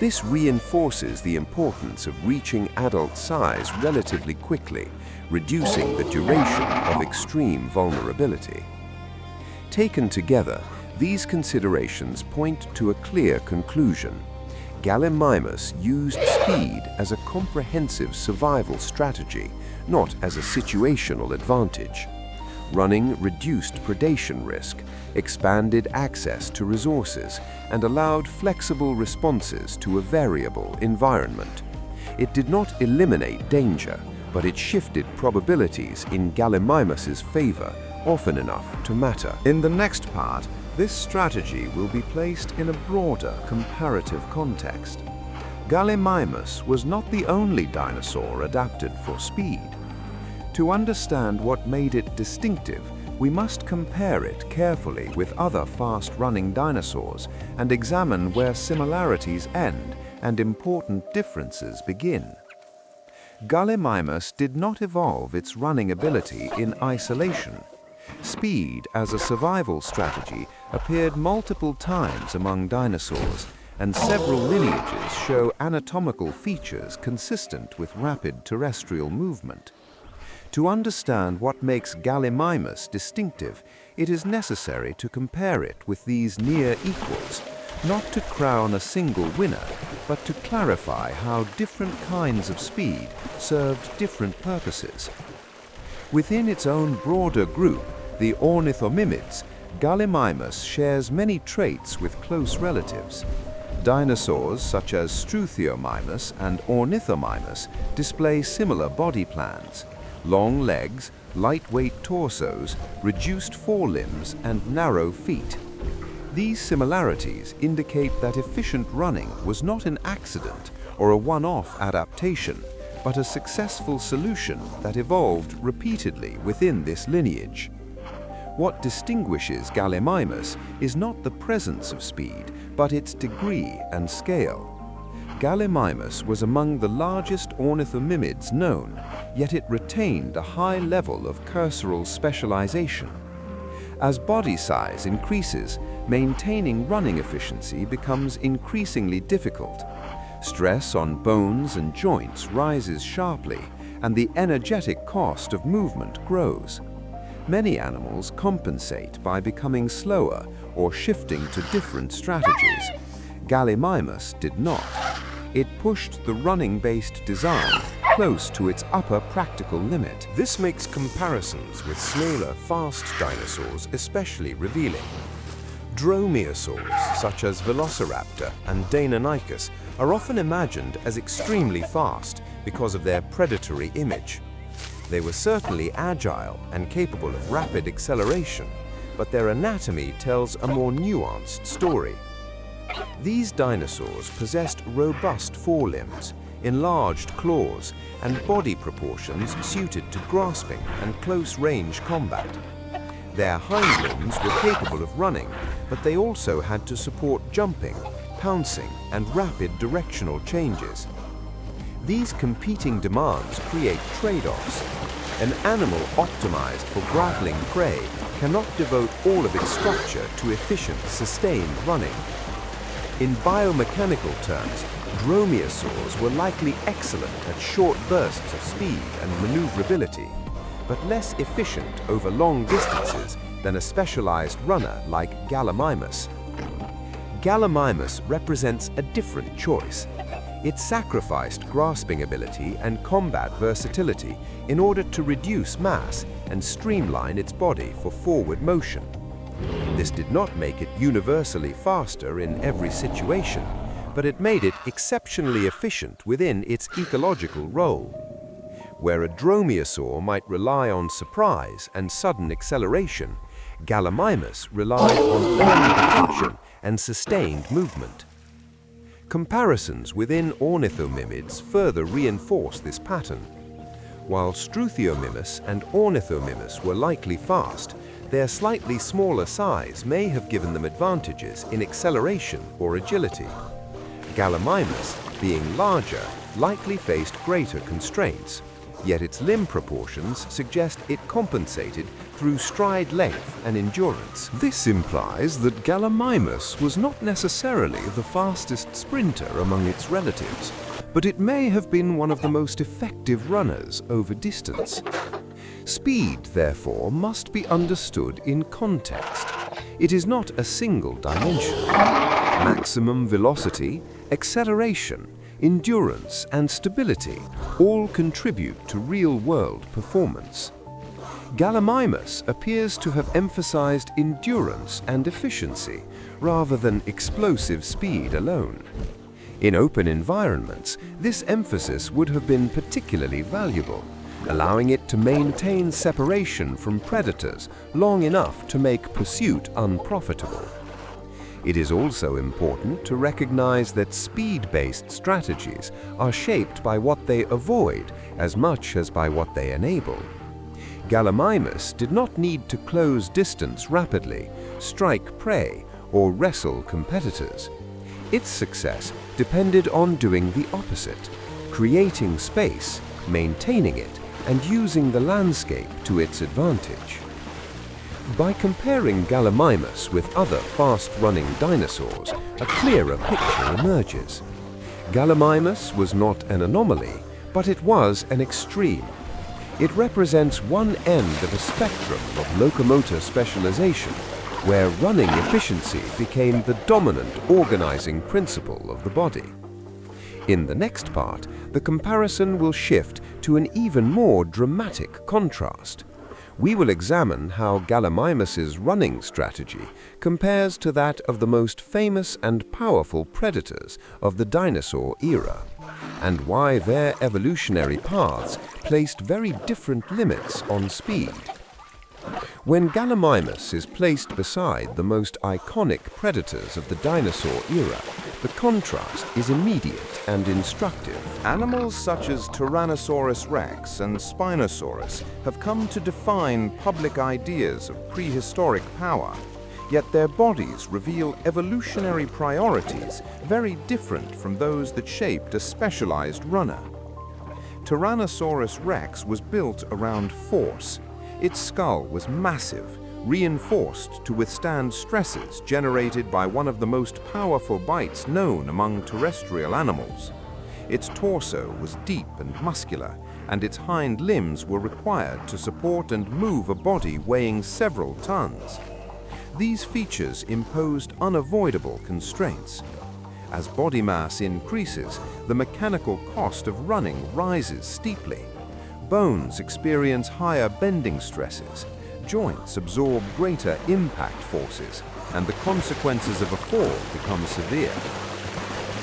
Speaker 2: This reinforces the importance of reaching adult size relatively quickly, reducing the duration of extreme vulnerability. Taken together, these considerations point to a clear conclusion. Gallimimus used speed as a comprehensive survival strategy, not as a situational advantage. Running reduced predation risk, expanded access to resources, and allowed flexible responses to a variable environment. It did not eliminate danger, but it shifted probabilities in Gallimimus's favor often enough to matter.
Speaker 1: In the next part, this strategy will be placed in a broader comparative context. Gallimimus was not the only dinosaur adapted for speed. To understand what made it distinctive, we must compare it carefully with other fast-running dinosaurs and examine where similarities end and important differences begin. Gallimimus did not evolve its running ability in isolation. Speed as a survival strategy appeared multiple times among dinosaurs, and several lineages show anatomical features consistent with rapid terrestrial movement. To understand what makes Gallimimus distinctive, it is necessary to compare it with these near equals, not to crown a single winner, but to clarify how different kinds of speed served different purposes. Within its own broader group, the ornithomimids, Gallimimus shares many traits with close relatives. Dinosaurs such as Struthiomimus and Ornithomimus display similar body plans,
Speaker 2: long legs, lightweight torsos, reduced forelimbs, and narrow feet. These similarities indicate that efficient running was not an accident or a one-off adaptation, but a successful solution that evolved repeatedly within this lineage. What distinguishes Gallimimus is not the presence of speed, but its degree and scale. Gallimimus was among the largest ornithomimids known, yet it retained a high level of cursoral specialization. As body size increases, maintaining running efficiency becomes increasingly difficult. Stress on bones and joints rises sharply, and the energetic cost of movement grows. Many animals compensate by becoming slower or shifting to different strategies. Gallimimus did not. It pushed the running-based design close to its upper practical limit. This makes comparisons with smaller, fast dinosaurs especially revealing. Dromaeosaurs, such as Velociraptor and Deinonychus, are often imagined as extremely fast because of their predatory image. They were certainly agile and capable of rapid acceleration, but their anatomy tells a more nuanced story. These dinosaurs possessed robust forelimbs, enlarged claws, and body proportions suited to grasping and close-range combat. Their hind limbs were capable of running, but they also had to support jumping, pouncing, and rapid directional changes. These competing demands create trade-offs. An animal optimized for grappling prey cannot devote all of its structure to efficient, sustained running. In biomechanical terms, dromaeosaurs were likely excellent at short bursts of speed and maneuverability, but less efficient over long distances than a specialized runner like Gallimimus. Gallimimus represents a different choice. It sacrificed grasping ability and combat versatility in order to reduce mass and streamline its body for forward motion. This did not make it universally faster in every situation, but it made it exceptionally efficient within its ecological role. Where a dromaeosaur might rely on surprise and sudden acceleration, Gallimimus relied on early detection and sustained movement. Comparisons within ornithomimids further reinforce this pattern. While Struthiomimus and Ornithomimus were likely fast, their slightly smaller size may have given them advantages in acceleration or agility. Gallimimus, being larger, likely faced greater constraints, yet its limb proportions suggest it compensated through stride length and endurance. This implies that Gallimimus was not necessarily the fastest sprinter among its relatives, but it may have been one of the most effective runners over distance. Speed, therefore, must be understood in context. It is not a single dimension. Maximum velocity, acceleration, endurance, and stability all contribute to real-world performance. Gallimimus appears to have emphasized endurance and efficiency rather than explosive speed alone. In open environments, this emphasis would have been particularly valuable, allowing it to maintain separation from predators long enough to make pursuit unprofitable. It is also important to recognize that speed-based strategies are shaped by what they avoid as much as by what they enable. Gallimimus did not need to close distance rapidly, strike prey, or wrestle competitors. Its success depended on doing the opposite, creating space, maintaining it, and using the landscape to its advantage. By comparing Gallimimus with other fast-running dinosaurs, a clearer picture emerges. Gallimimus was not an anomaly, but it was an extreme. It represents one end of a spectrum of locomotor specialization, where running efficiency became the dominant organizing principle of the body. In the next part, the comparison will shift to an even more dramatic contrast. We will examine how Gallimimus's running strategy compares to that of the most famous and powerful predators of the dinosaur era, and why their evolutionary paths placed very different limits on speed. When Gallimimus is placed beside the most iconic predators of the dinosaur era, the contrast is immediate and instructive.
Speaker 3: Animals such as Tyrannosaurus rex and Spinosaurus have come to define public ideas of prehistoric power, yet their bodies reveal evolutionary priorities very different from those that shaped a specialized runner. Tyrannosaurus rex was built around force. Its skull was massive, reinforced to withstand stresses generated by one of the most powerful bites known among terrestrial animals. Its torso was deep and muscular, and its hind limbs were required to support and move a body weighing several tons. These features imposed unavoidable constraints. As body mass increases, the mechanical cost of running rises steeply. Bones experience higher bending stresses, joints absorb greater impact forces, and the consequences of a fall become severe.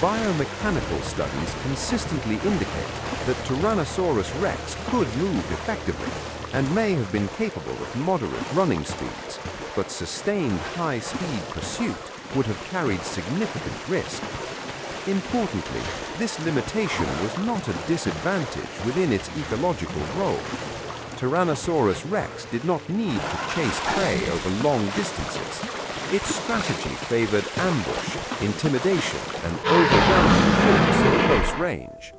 Speaker 3: Biomechanical studies consistently indicate that Tyrannosaurus rex could move effectively and may have been capable of moderate running speeds, but sustained high-speed pursuit would have carried significant risk. Importantly, this limitation was not a disadvantage within its ecological role. Tyrannosaurus rex did not need to chase prey over long distances. Its strategy favored ambush, intimidation, and overwhelming force at close range.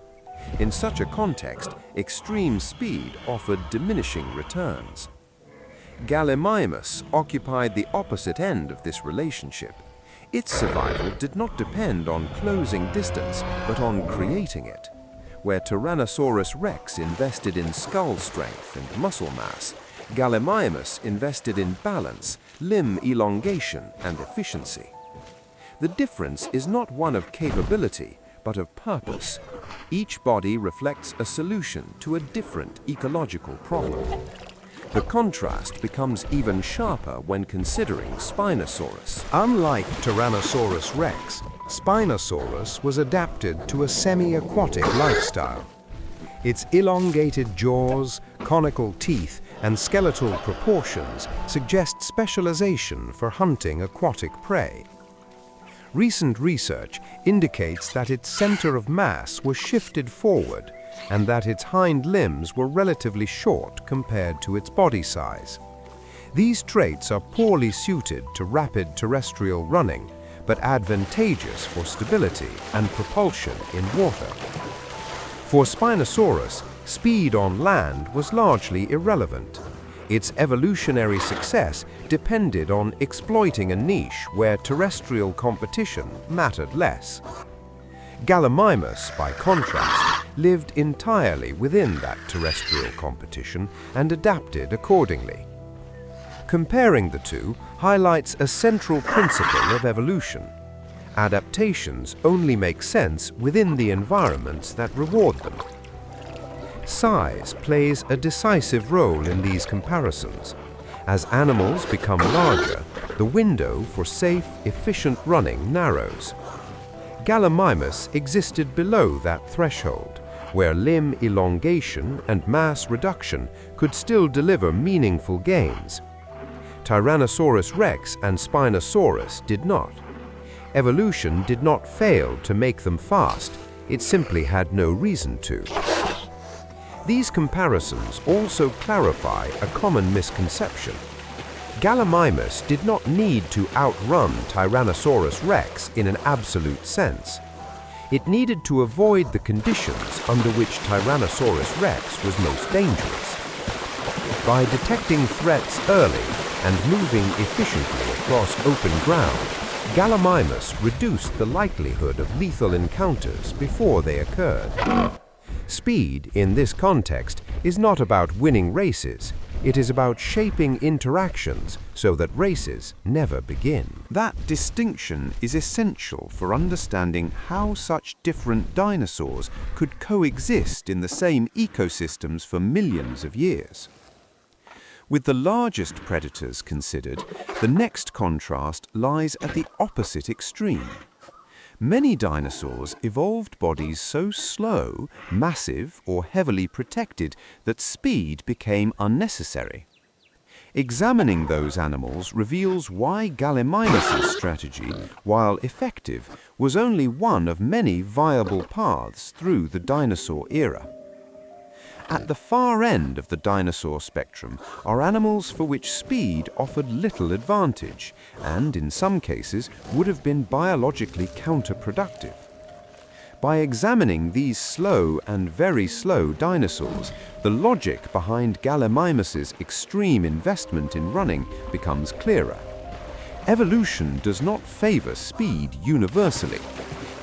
Speaker 3: In such a context, extreme speed offered diminishing returns. Gallimimus occupied the opposite end of this relationship. Its survival did not depend on closing distance, but on creating it. Where Tyrannosaurus rex invested in skull strength and muscle mass, Gallimimus invested in balance, limb elongation, and efficiency. The difference is not one of capability, but of purpose. Each body reflects a solution to a different ecological problem. The contrast becomes even sharper when considering Spinosaurus.
Speaker 1: Unlike Tyrannosaurus rex, Spinosaurus was adapted to a semi-aquatic lifestyle. Its elongated jaws, conical teeth, and skeletal proportions suggest specialization for hunting aquatic prey. Recent research indicates that its center of mass was shifted forward and that its hind limbs were relatively short compared to its body size. These traits are poorly suited to rapid terrestrial running, but advantageous for stability and propulsion in water. For Spinosaurus, speed on land was largely irrelevant. Its evolutionary success depended on exploiting a niche where terrestrial competition mattered less. Gallimimus, by contrast, lived entirely within that terrestrial competition and adapted accordingly. Comparing the two highlights a central principle of evolution. Adaptations only make sense within the environments that reward them. Size plays a decisive role in these comparisons. As animals become larger, the window for safe, efficient running narrows. Gallimimus existed below that threshold, where limb elongation and mass reduction could still deliver meaningful gains. Tyrannosaurus rex and Spinosaurus did not. Evolution did not fail to make them fast, it simply had no reason to. These comparisons also clarify a common misconception. Gallimimus did not need to outrun Tyrannosaurus rex in an absolute sense. It needed to avoid the conditions under which Tyrannosaurus rex was most dangerous. By detecting threats early and moving efficiently across open ground, Gallimimus reduced the likelihood of lethal encounters before they occurred. Speed, in this context, is not about winning races. It is about shaping interactions so that races never begin.
Speaker 3: That distinction is essential for understanding how such different dinosaurs could coexist in the same ecosystems for millions of years.
Speaker 2: With the largest predators considered, the next contrast lies at the opposite extreme. Many dinosaurs evolved bodies so slow, massive, or heavily protected that speed became unnecessary. Examining those animals reveals why Gallimimus' strategy, while effective, was only one of many viable paths through the dinosaur era. At the far end of the dinosaur spectrum are animals for which speed offered little advantage and, in some cases, would have been biologically counterproductive. By examining these slow and very slow dinosaurs, the logic behind Gallimimus' extreme investment in running becomes clearer. Evolution does not favor speed universally.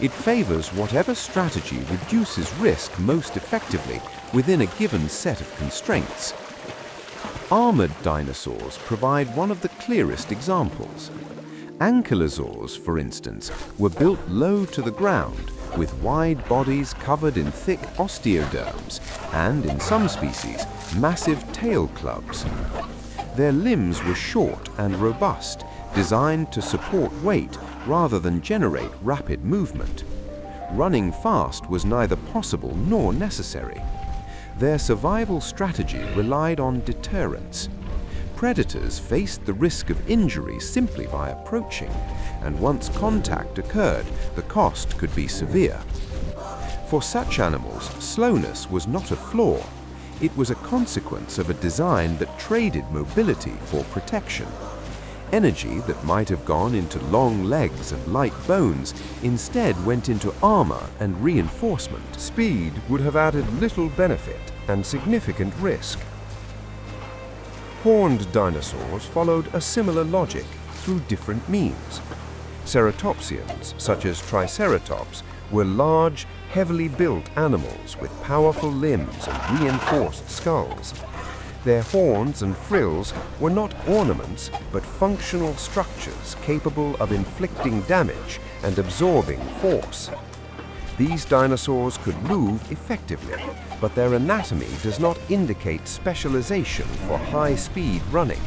Speaker 2: It favors whatever strategy reduces risk most effectively within a given set of constraints. Armored dinosaurs provide one of the clearest examples. Ankylosaurs, for instance, were built low to the ground, with wide bodies covered in thick osteoderms, and, in some species, massive tail clubs. Their limbs were short and robust, designed to support weight rather than generate rapid movement. Running fast was neither possible nor necessary. Their survival strategy relied on deterrence. Predators faced the risk of injury simply by approaching, and once contact occurred, the cost could be severe. For such animals, slowness was not a flaw. It was a consequence of a design that traded mobility for protection. Energy that might have gone into long legs and light bones instead went into armor and reinforcement.
Speaker 3: Speed would have added little benefit and significant risk.
Speaker 2: Horned dinosaurs followed a similar logic through different means. Ceratopsians, such as Triceratops, were large, heavily built animals with powerful limbs and reinforced skulls. Their horns and frills were not ornaments, but functional structures capable of inflicting damage and absorbing force. These dinosaurs could move effectively, but their anatomy does not indicate specialization for high-speed running.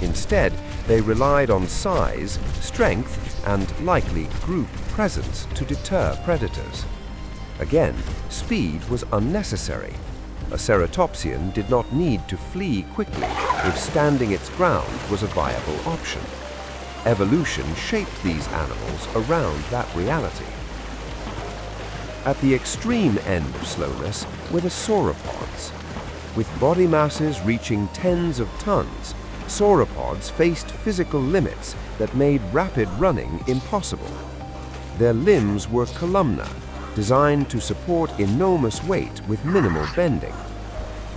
Speaker 2: Instead, they relied on size, strength, and likely group presence to deter predators. Again, speed was unnecessary. A ceratopsian did not need to flee quickly if standing its ground was a viable option. Evolution shaped these animals around that reality. At the extreme end of slowness were the sauropods. With body masses reaching tens of tons, sauropods faced physical limits that made rapid running impossible. Their limbs were columnar, designed to support enormous weight with minimal bending.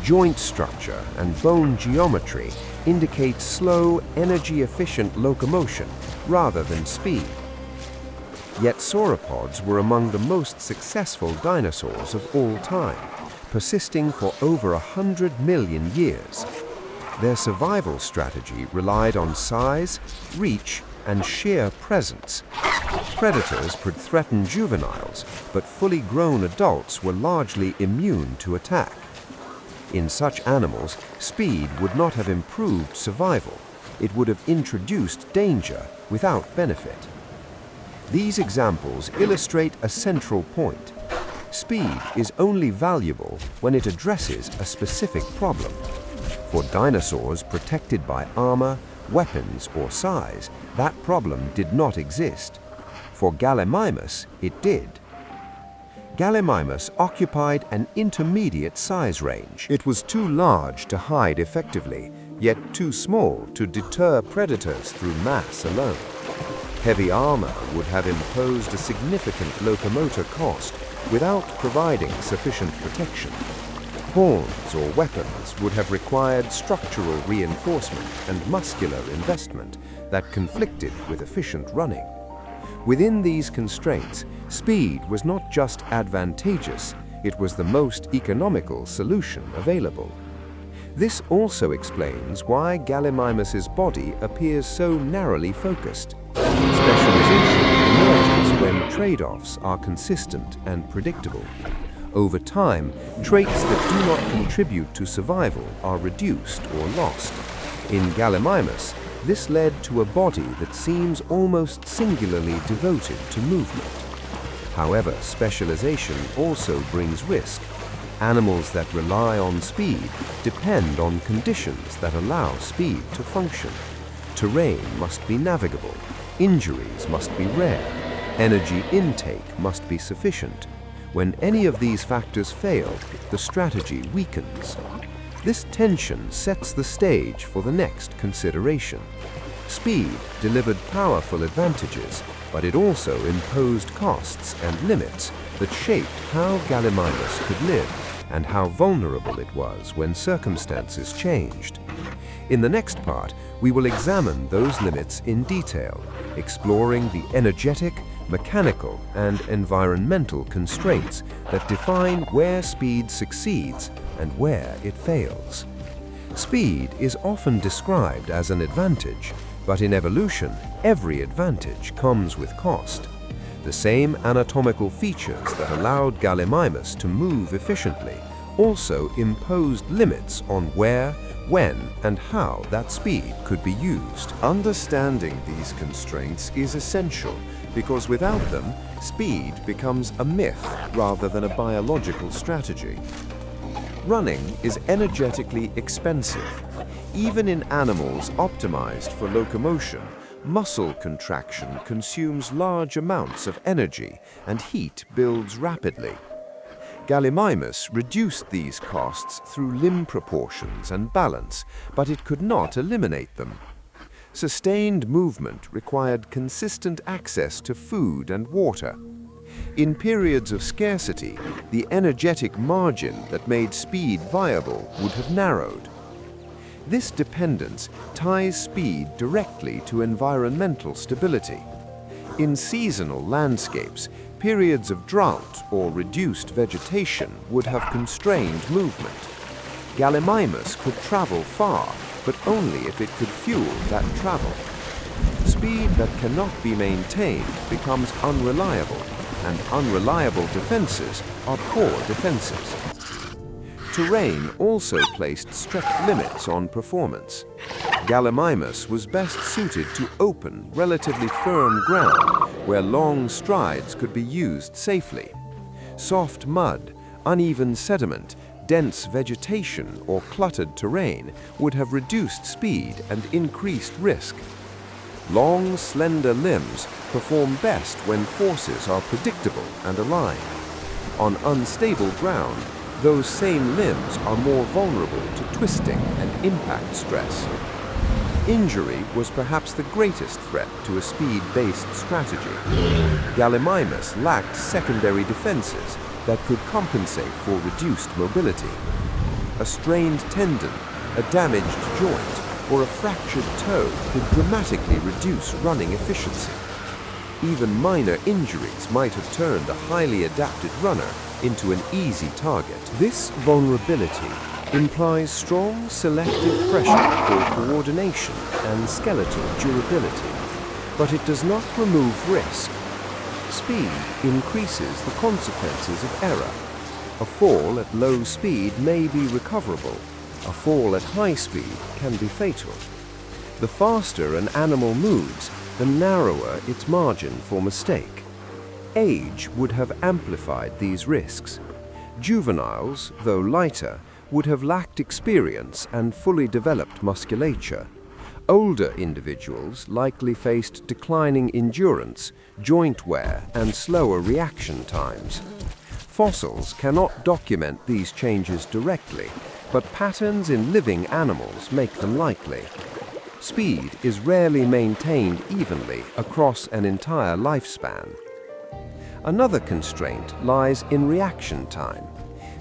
Speaker 2: Joint structure and bone geometry indicate slow, energy-efficient locomotion rather than speed. Yet sauropods were among the most successful dinosaurs of all time, persisting for over 100 million years. Their survival strategy relied on size, reach, and sheer presence. Predators could threaten juveniles, but fully grown adults were largely immune to attack. In such animals, speed would not have improved survival. It would have introduced danger without benefit. These examples illustrate a central point. Speed is only valuable when it addresses a specific problem. For dinosaurs protected by armor, weapons, or size, that problem did not exist. For Gallimimus, it did. Gallimimus occupied an intermediate size range. It was too large to hide effectively, yet too small to deter predators through mass alone. Heavy armor would have imposed a significant locomotor cost without providing sufficient protection. Horns or weapons would have required structural reinforcement and muscular investment that conflicted with efficient running. Within these constraints, speed was not just advantageous, it was the most economical solution available. This also explains why Gallimimus's body appears so narrowly focused. Specialization emerges when trade-offs are consistent and predictable. Over time, traits that do not contribute to survival are reduced or lost. In Gallimimus, this led to a body that seems almost singularly devoted to movement. However, specialization also brings risk. Animals that rely on speed depend on conditions that allow speed to function. Terrain must be navigable, injuries must be rare, energy intake must be sufficient. When any of these factors fail, the strategy weakens. This tension sets the stage for the next consideration. Speed delivered powerful advantages, but it also imposed costs and limits that shaped how Gallimimus could live and how vulnerable it was when circumstances changed. In the next part, we will examine those limits in detail, exploring the energetic, mechanical, and environmental constraints that define where speed succeeds and where it fails. Speed is often described as an advantage, but in evolution, every advantage comes with cost. The same anatomical features that allowed Gallimimus to move efficiently also imposed limits on where, when, and how that speed could be used.
Speaker 1: Understanding these constraints is essential because without them, speed becomes a myth rather than a biological strategy. Running is energetically expensive. Even in animals optimized for locomotion, muscle contraction consumes large amounts of energy and heat builds rapidly. Gallimimus reduced these costs through limb proportions and balance, but it could not eliminate them. Sustained movement required consistent access to food and water. In periods of scarcity, the energetic margin that made speed viable would have narrowed. This dependence ties speed directly to environmental stability. In seasonal landscapes, periods of drought or reduced vegetation would have constrained movement. Gallimimus could travel far, but only if it could fuel that travel. Speed that cannot be maintained becomes unreliable, and unreliable defenses are poor defenses. Terrain also placed strict limits on performance. Gallimimus was best suited to open, relatively firm ground where long strides could be used safely. Soft mud, uneven sediment, dense vegetation, or cluttered terrain would have reduced speed and increased risk. Long, slender limbs perform best when forces are predictable and aligned. On unstable ground, those same limbs are more vulnerable to twisting and impact stress. Injury was perhaps the greatest threat to a speed-based strategy. Gallimimus lacked secondary defenses that could compensate for reduced mobility. A strained tendon, a damaged joint, or a fractured toe could dramatically reduce running efficiency. Even minor injuries might have turned a highly adapted runner into an easy target. This vulnerability implies strong selective pressure for coordination and skeletal durability, but it does not remove risk. Speed increases the consequences of error. A fall at low speed may be recoverable. A fall at high speed can be fatal. The faster an animal moves, the narrower its margin for mistake. Age would have amplified these risks. Juveniles, though lighter, would have lacked experience and fully developed musculature. Older individuals likely faced declining endurance, joint wear, and slower reaction times. Fossils cannot document these changes directly, but patterns in living animals make them likely. Speed is rarely maintained evenly across an entire lifespan. Another constraint lies in reaction time.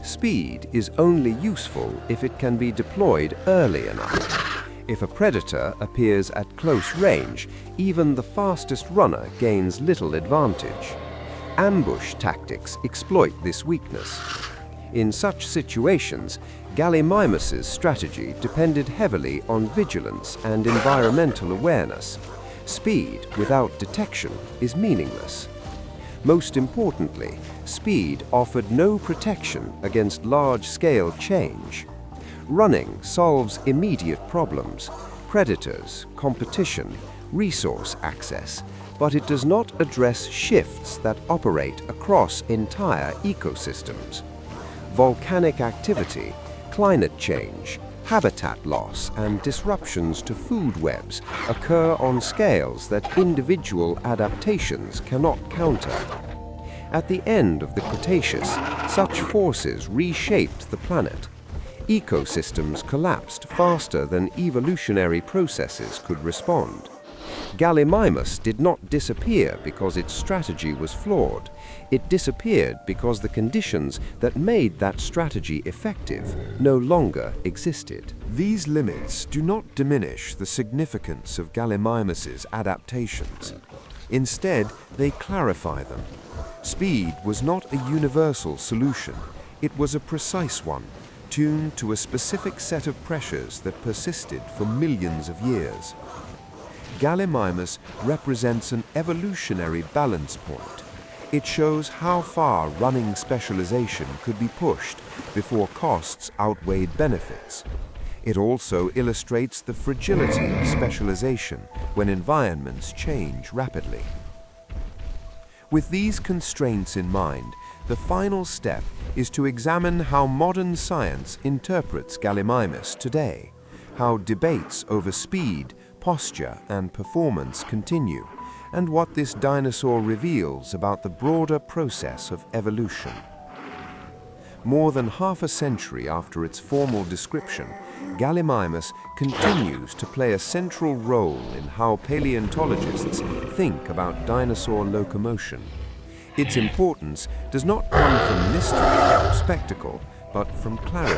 Speaker 1: Speed is only useful if it can be deployed early enough. If a predator appears at close range, even the fastest runner gains little advantage. Ambush tactics exploit this weakness. In such situations, Gallimimus's strategy depended heavily on vigilance and environmental awareness. Speed without detection is meaningless.
Speaker 2: Most importantly, speed offered no protection against large-scale change. Running solves immediate problems: predators, competition, resource access, but it does not address shifts that operate across entire ecosystems. Volcanic activity, climate change, habitat loss, and disruptions to food webs occur on scales that individual adaptations cannot counter. At the end of the Cretaceous, such forces reshaped the planet. Ecosystems collapsed faster than evolutionary processes could respond. Gallimimus did not disappear because its strategy was flawed. It disappeared because the conditions that made that strategy effective no longer existed.
Speaker 1: These limits do not diminish the significance of Gallimimus's adaptations. Instead, they clarify them. Speed was not a universal solution. It was a precise one, tuned to a specific set of pressures that persisted for millions of years. Gallimimus represents an evolutionary balance point. It shows how far running specialization could be pushed before costs outweighed benefits. It also illustrates the fragility of specialization when environments change rapidly. With these constraints in mind, the final step is to examine how modern science interprets Gallimimus today, how debates over speed, posture, and performance continue, and what this dinosaur reveals about the broader process of evolution. More than half a century after its formal description, Gallimimus continues to play a central role in how paleontologists think about dinosaur locomotion. Its importance does not come from mystery or spectacle, but from clarity.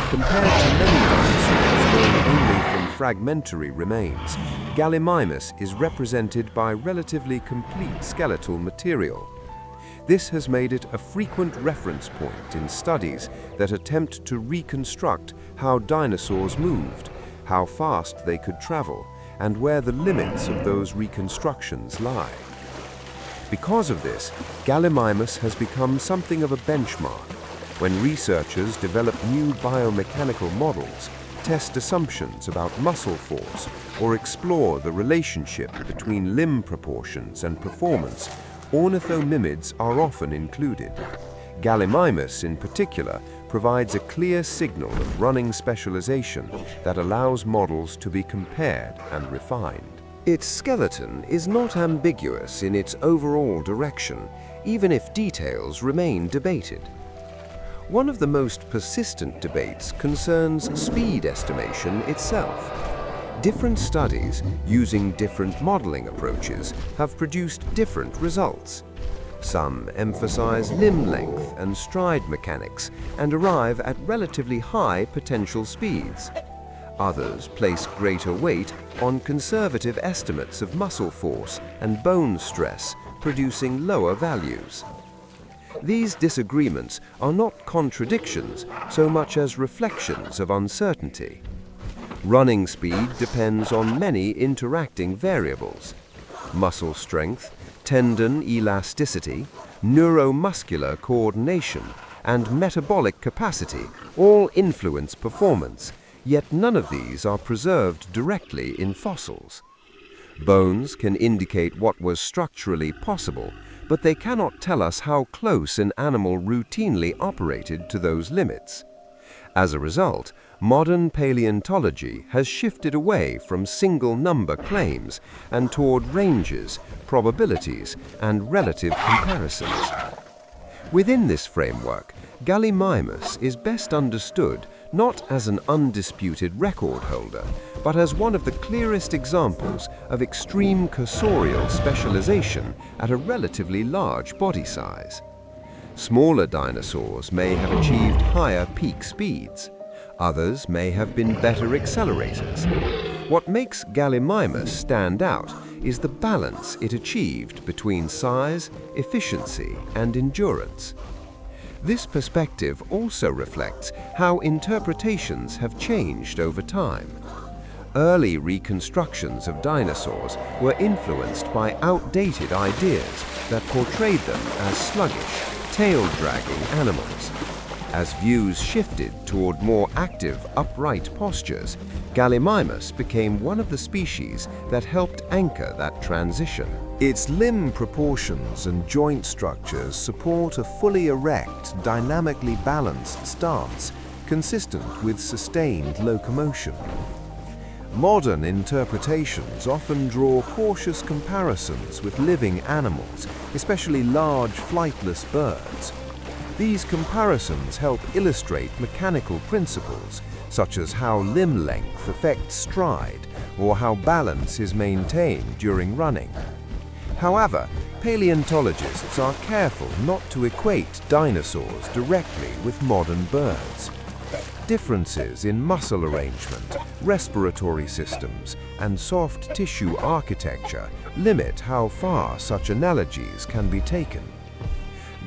Speaker 1: Compared to many dinosaurs known only from fragmentary remains, Gallimimus is represented by relatively complete skeletal material. This has made it a frequent reference point in studies that attempt to reconstruct how dinosaurs moved, how fast they could travel, and where the limits of those reconstructions lie. Because of this, Gallimimus has become something of a benchmark. When researchers develop new biomechanical models, test assumptions about muscle force, or explore the relationship between limb proportions and performance, ornithomimids are often included. Gallimimus, in particular, provides a clear signal of running specialization that allows models to be compared and refined. Its skeleton is not ambiguous in its overall direction, even if details remain debated. One of the most persistent debates concerns speed estimation itself. Different studies, using different modeling approaches, have produced different results. Some emphasize limb length and stride mechanics and arrive at relatively high potential speeds. Others place greater weight on conservative estimates of muscle force and bone stress, producing lower values. These disagreements are not contradictions so much as reflections of uncertainty. Running speed depends on many interacting variables: muscle strength, tendon elasticity, neuromuscular coordination, and metabolic capacity all influence performance, yet none of these are preserved directly in fossils. Bones can indicate what was structurally possible, but they cannot tell us how close an animal routinely operated to those limits. As a result, modern paleontology has shifted away from single-number claims and toward ranges, probabilities, and relative comparisons. Within this framework, Gallimimus is best understood not as an undisputed record holder, but as one of the clearest examples of extreme cursorial specialization at a relatively large body size. Smaller dinosaurs may have achieved higher peak speeds. Others may have been better accelerators. What makes Gallimimus stand out is the balance it achieved between size, efficiency, and endurance. This perspective also reflects how interpretations have changed over time.
Speaker 2: Early reconstructions of dinosaurs were influenced by outdated ideas that portrayed them as sluggish, tail-dragging animals. As views shifted toward more active, upright postures, Gallimimus became one of the species that helped anchor that transition.
Speaker 1: Its limb proportions and joint structures support a fully erect, dynamically balanced stance, consistent with sustained locomotion. Modern interpretations often draw cautious comparisons with living animals, especially large flightless birds. These comparisons help illustrate mechanical principles, such as how limb length affects stride or how balance is maintained during running. However, paleontologists are careful not to equate dinosaurs directly with modern birds. Differences in muscle arrangement, respiratory systems, and soft tissue architecture limit how far such analogies can be taken.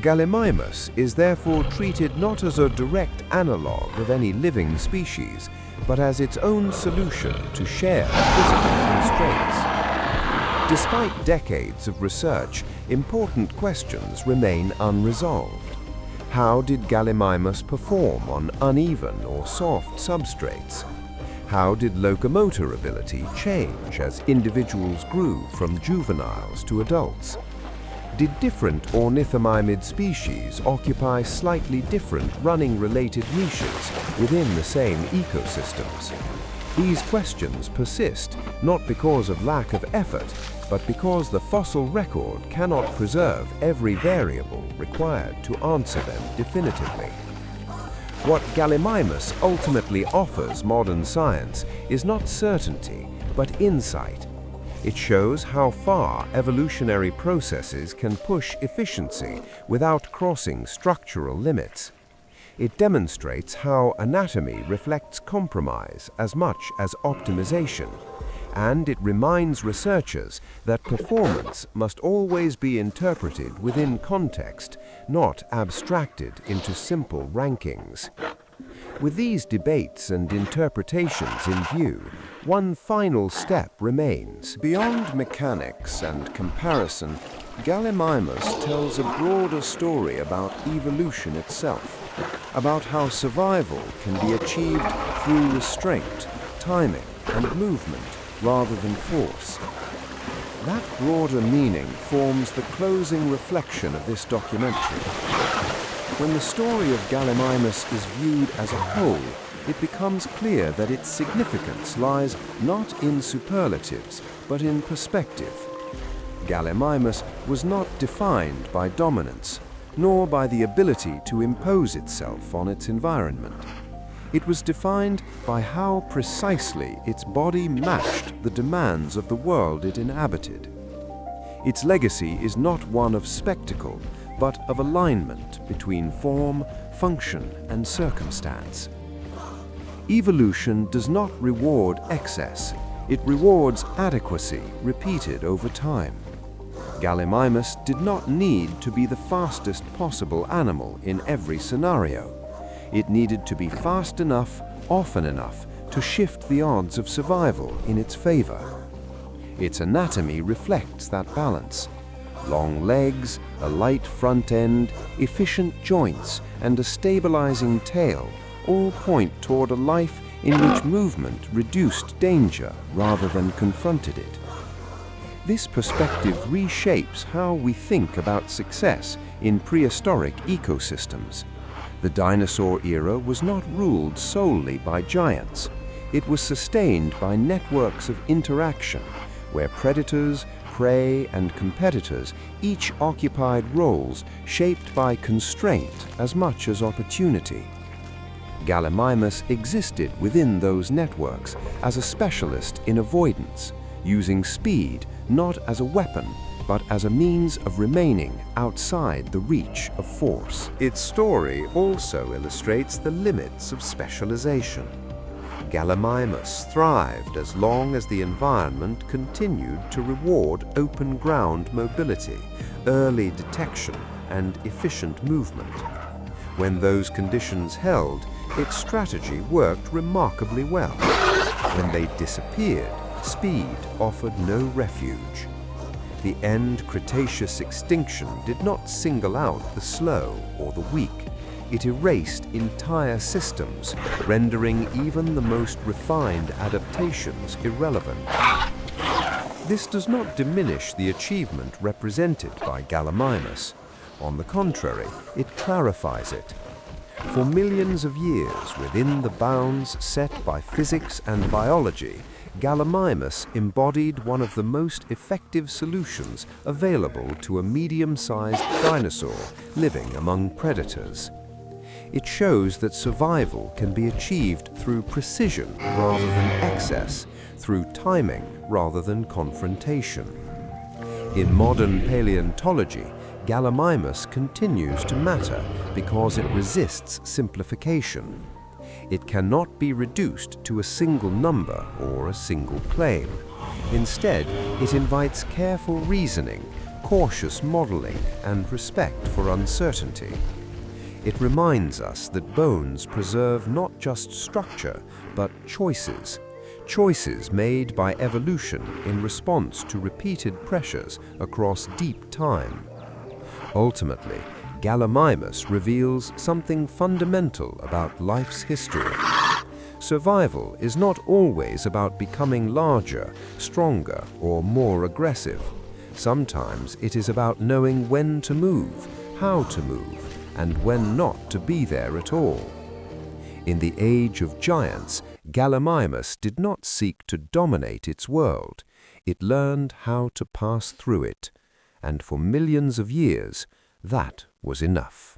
Speaker 1: Gallimimus is therefore treated not as a direct analogue of any living species, but as its own solution to shared physical constraints. Despite decades of research, important questions remain unresolved. How did Gallimimus perform on uneven or soft substrates? How did locomotor ability change as individuals grew from juveniles to adults? Did different ornithomimid species occupy slightly different running-related niches within the same ecosystems? These questions persist not because of lack of effort, but because the fossil record cannot preserve every variable required to answer them definitively. What Gallimimus ultimately offers modern science is not certainty, but insight. It shows how far evolutionary processes can push efficiency without crossing structural limits. It demonstrates how anatomy reflects compromise as much as optimization, and it reminds researchers that performance must always be interpreted within context, not abstracted into simple rankings. With these debates and interpretations in view, one final step remains. Beyond mechanics and comparison, Gallimimus tells a broader story about evolution itself, about how survival can be achieved through restraint, timing, and movement rather than force. That broader meaning forms the closing reflection of this documentary. When the story of Gallimimus is viewed as a whole, it becomes clear that its significance lies not in superlatives, but in perspective. Gallimimus was not defined by dominance, nor by the ability to impose itself on its environment. It was defined by how precisely its body matched the demands of the world it inhabited. Its legacy is not one of spectacle, but of alignment between form, function, and circumstance. Evolution does not reward excess, it rewards adequacy repeated over time. Gallimimus did not need to be the fastest possible animal in every scenario. It needed to be fast enough, often enough, to shift the odds of survival in its favor. Its anatomy reflects that balance. Long legs, a light front end, efficient joints, and a stabilizing tail all point toward a life in which movement reduced danger rather than confronted it. This perspective reshapes how we think about success in prehistoric ecosystems. The dinosaur era was not ruled solely by giants. It was sustained by networks of interaction, where predators, prey, and competitors each occupied roles shaped by constraint as much as opportunity. Gallimimus existed within those networks as a specialist in avoidance, using speed not as a weapon, but as a means of remaining outside the reach of force. Its story also illustrates the limits of specialization. Gallimimus thrived as long as the environment continued to reward open ground mobility, early detection, and efficient movement. When those conditions held, its strategy worked remarkably well.
Speaker 2: When they disappeared, speed offered no refuge. The end Cretaceous extinction did not single out the slow or the weak. It erased entire systems, rendering even the most refined adaptations irrelevant. This does not diminish the achievement represented by Gallimimus. On the contrary, it clarifies it. For millions of years, within the bounds set by physics and biology, Gallimimus embodied one of the most effective solutions available to a medium-sized dinosaur living among predators. It shows that survival can be achieved through precision rather than excess, through timing rather than confrontation. In modern paleontology, Gallimimus continues to matter because it resists simplification. It cannot be reduced to a single number or a single claim. Instead, it invites careful reasoning, cautious modeling, and respect for uncertainty. It reminds us that bones preserve not just structure, but choices. Choices made by evolution in response to repeated pressures across deep time. Ultimately, Gallimimus reveals something fundamental about life's history. Survival is not always about becoming larger, stronger, or more aggressive. Sometimes it is about knowing when to move, how to move, and when not to be there at all. In the age of giants, Gallimimus did not seek to dominate its world. It learned how to pass through it. And for millions of years, that was enough.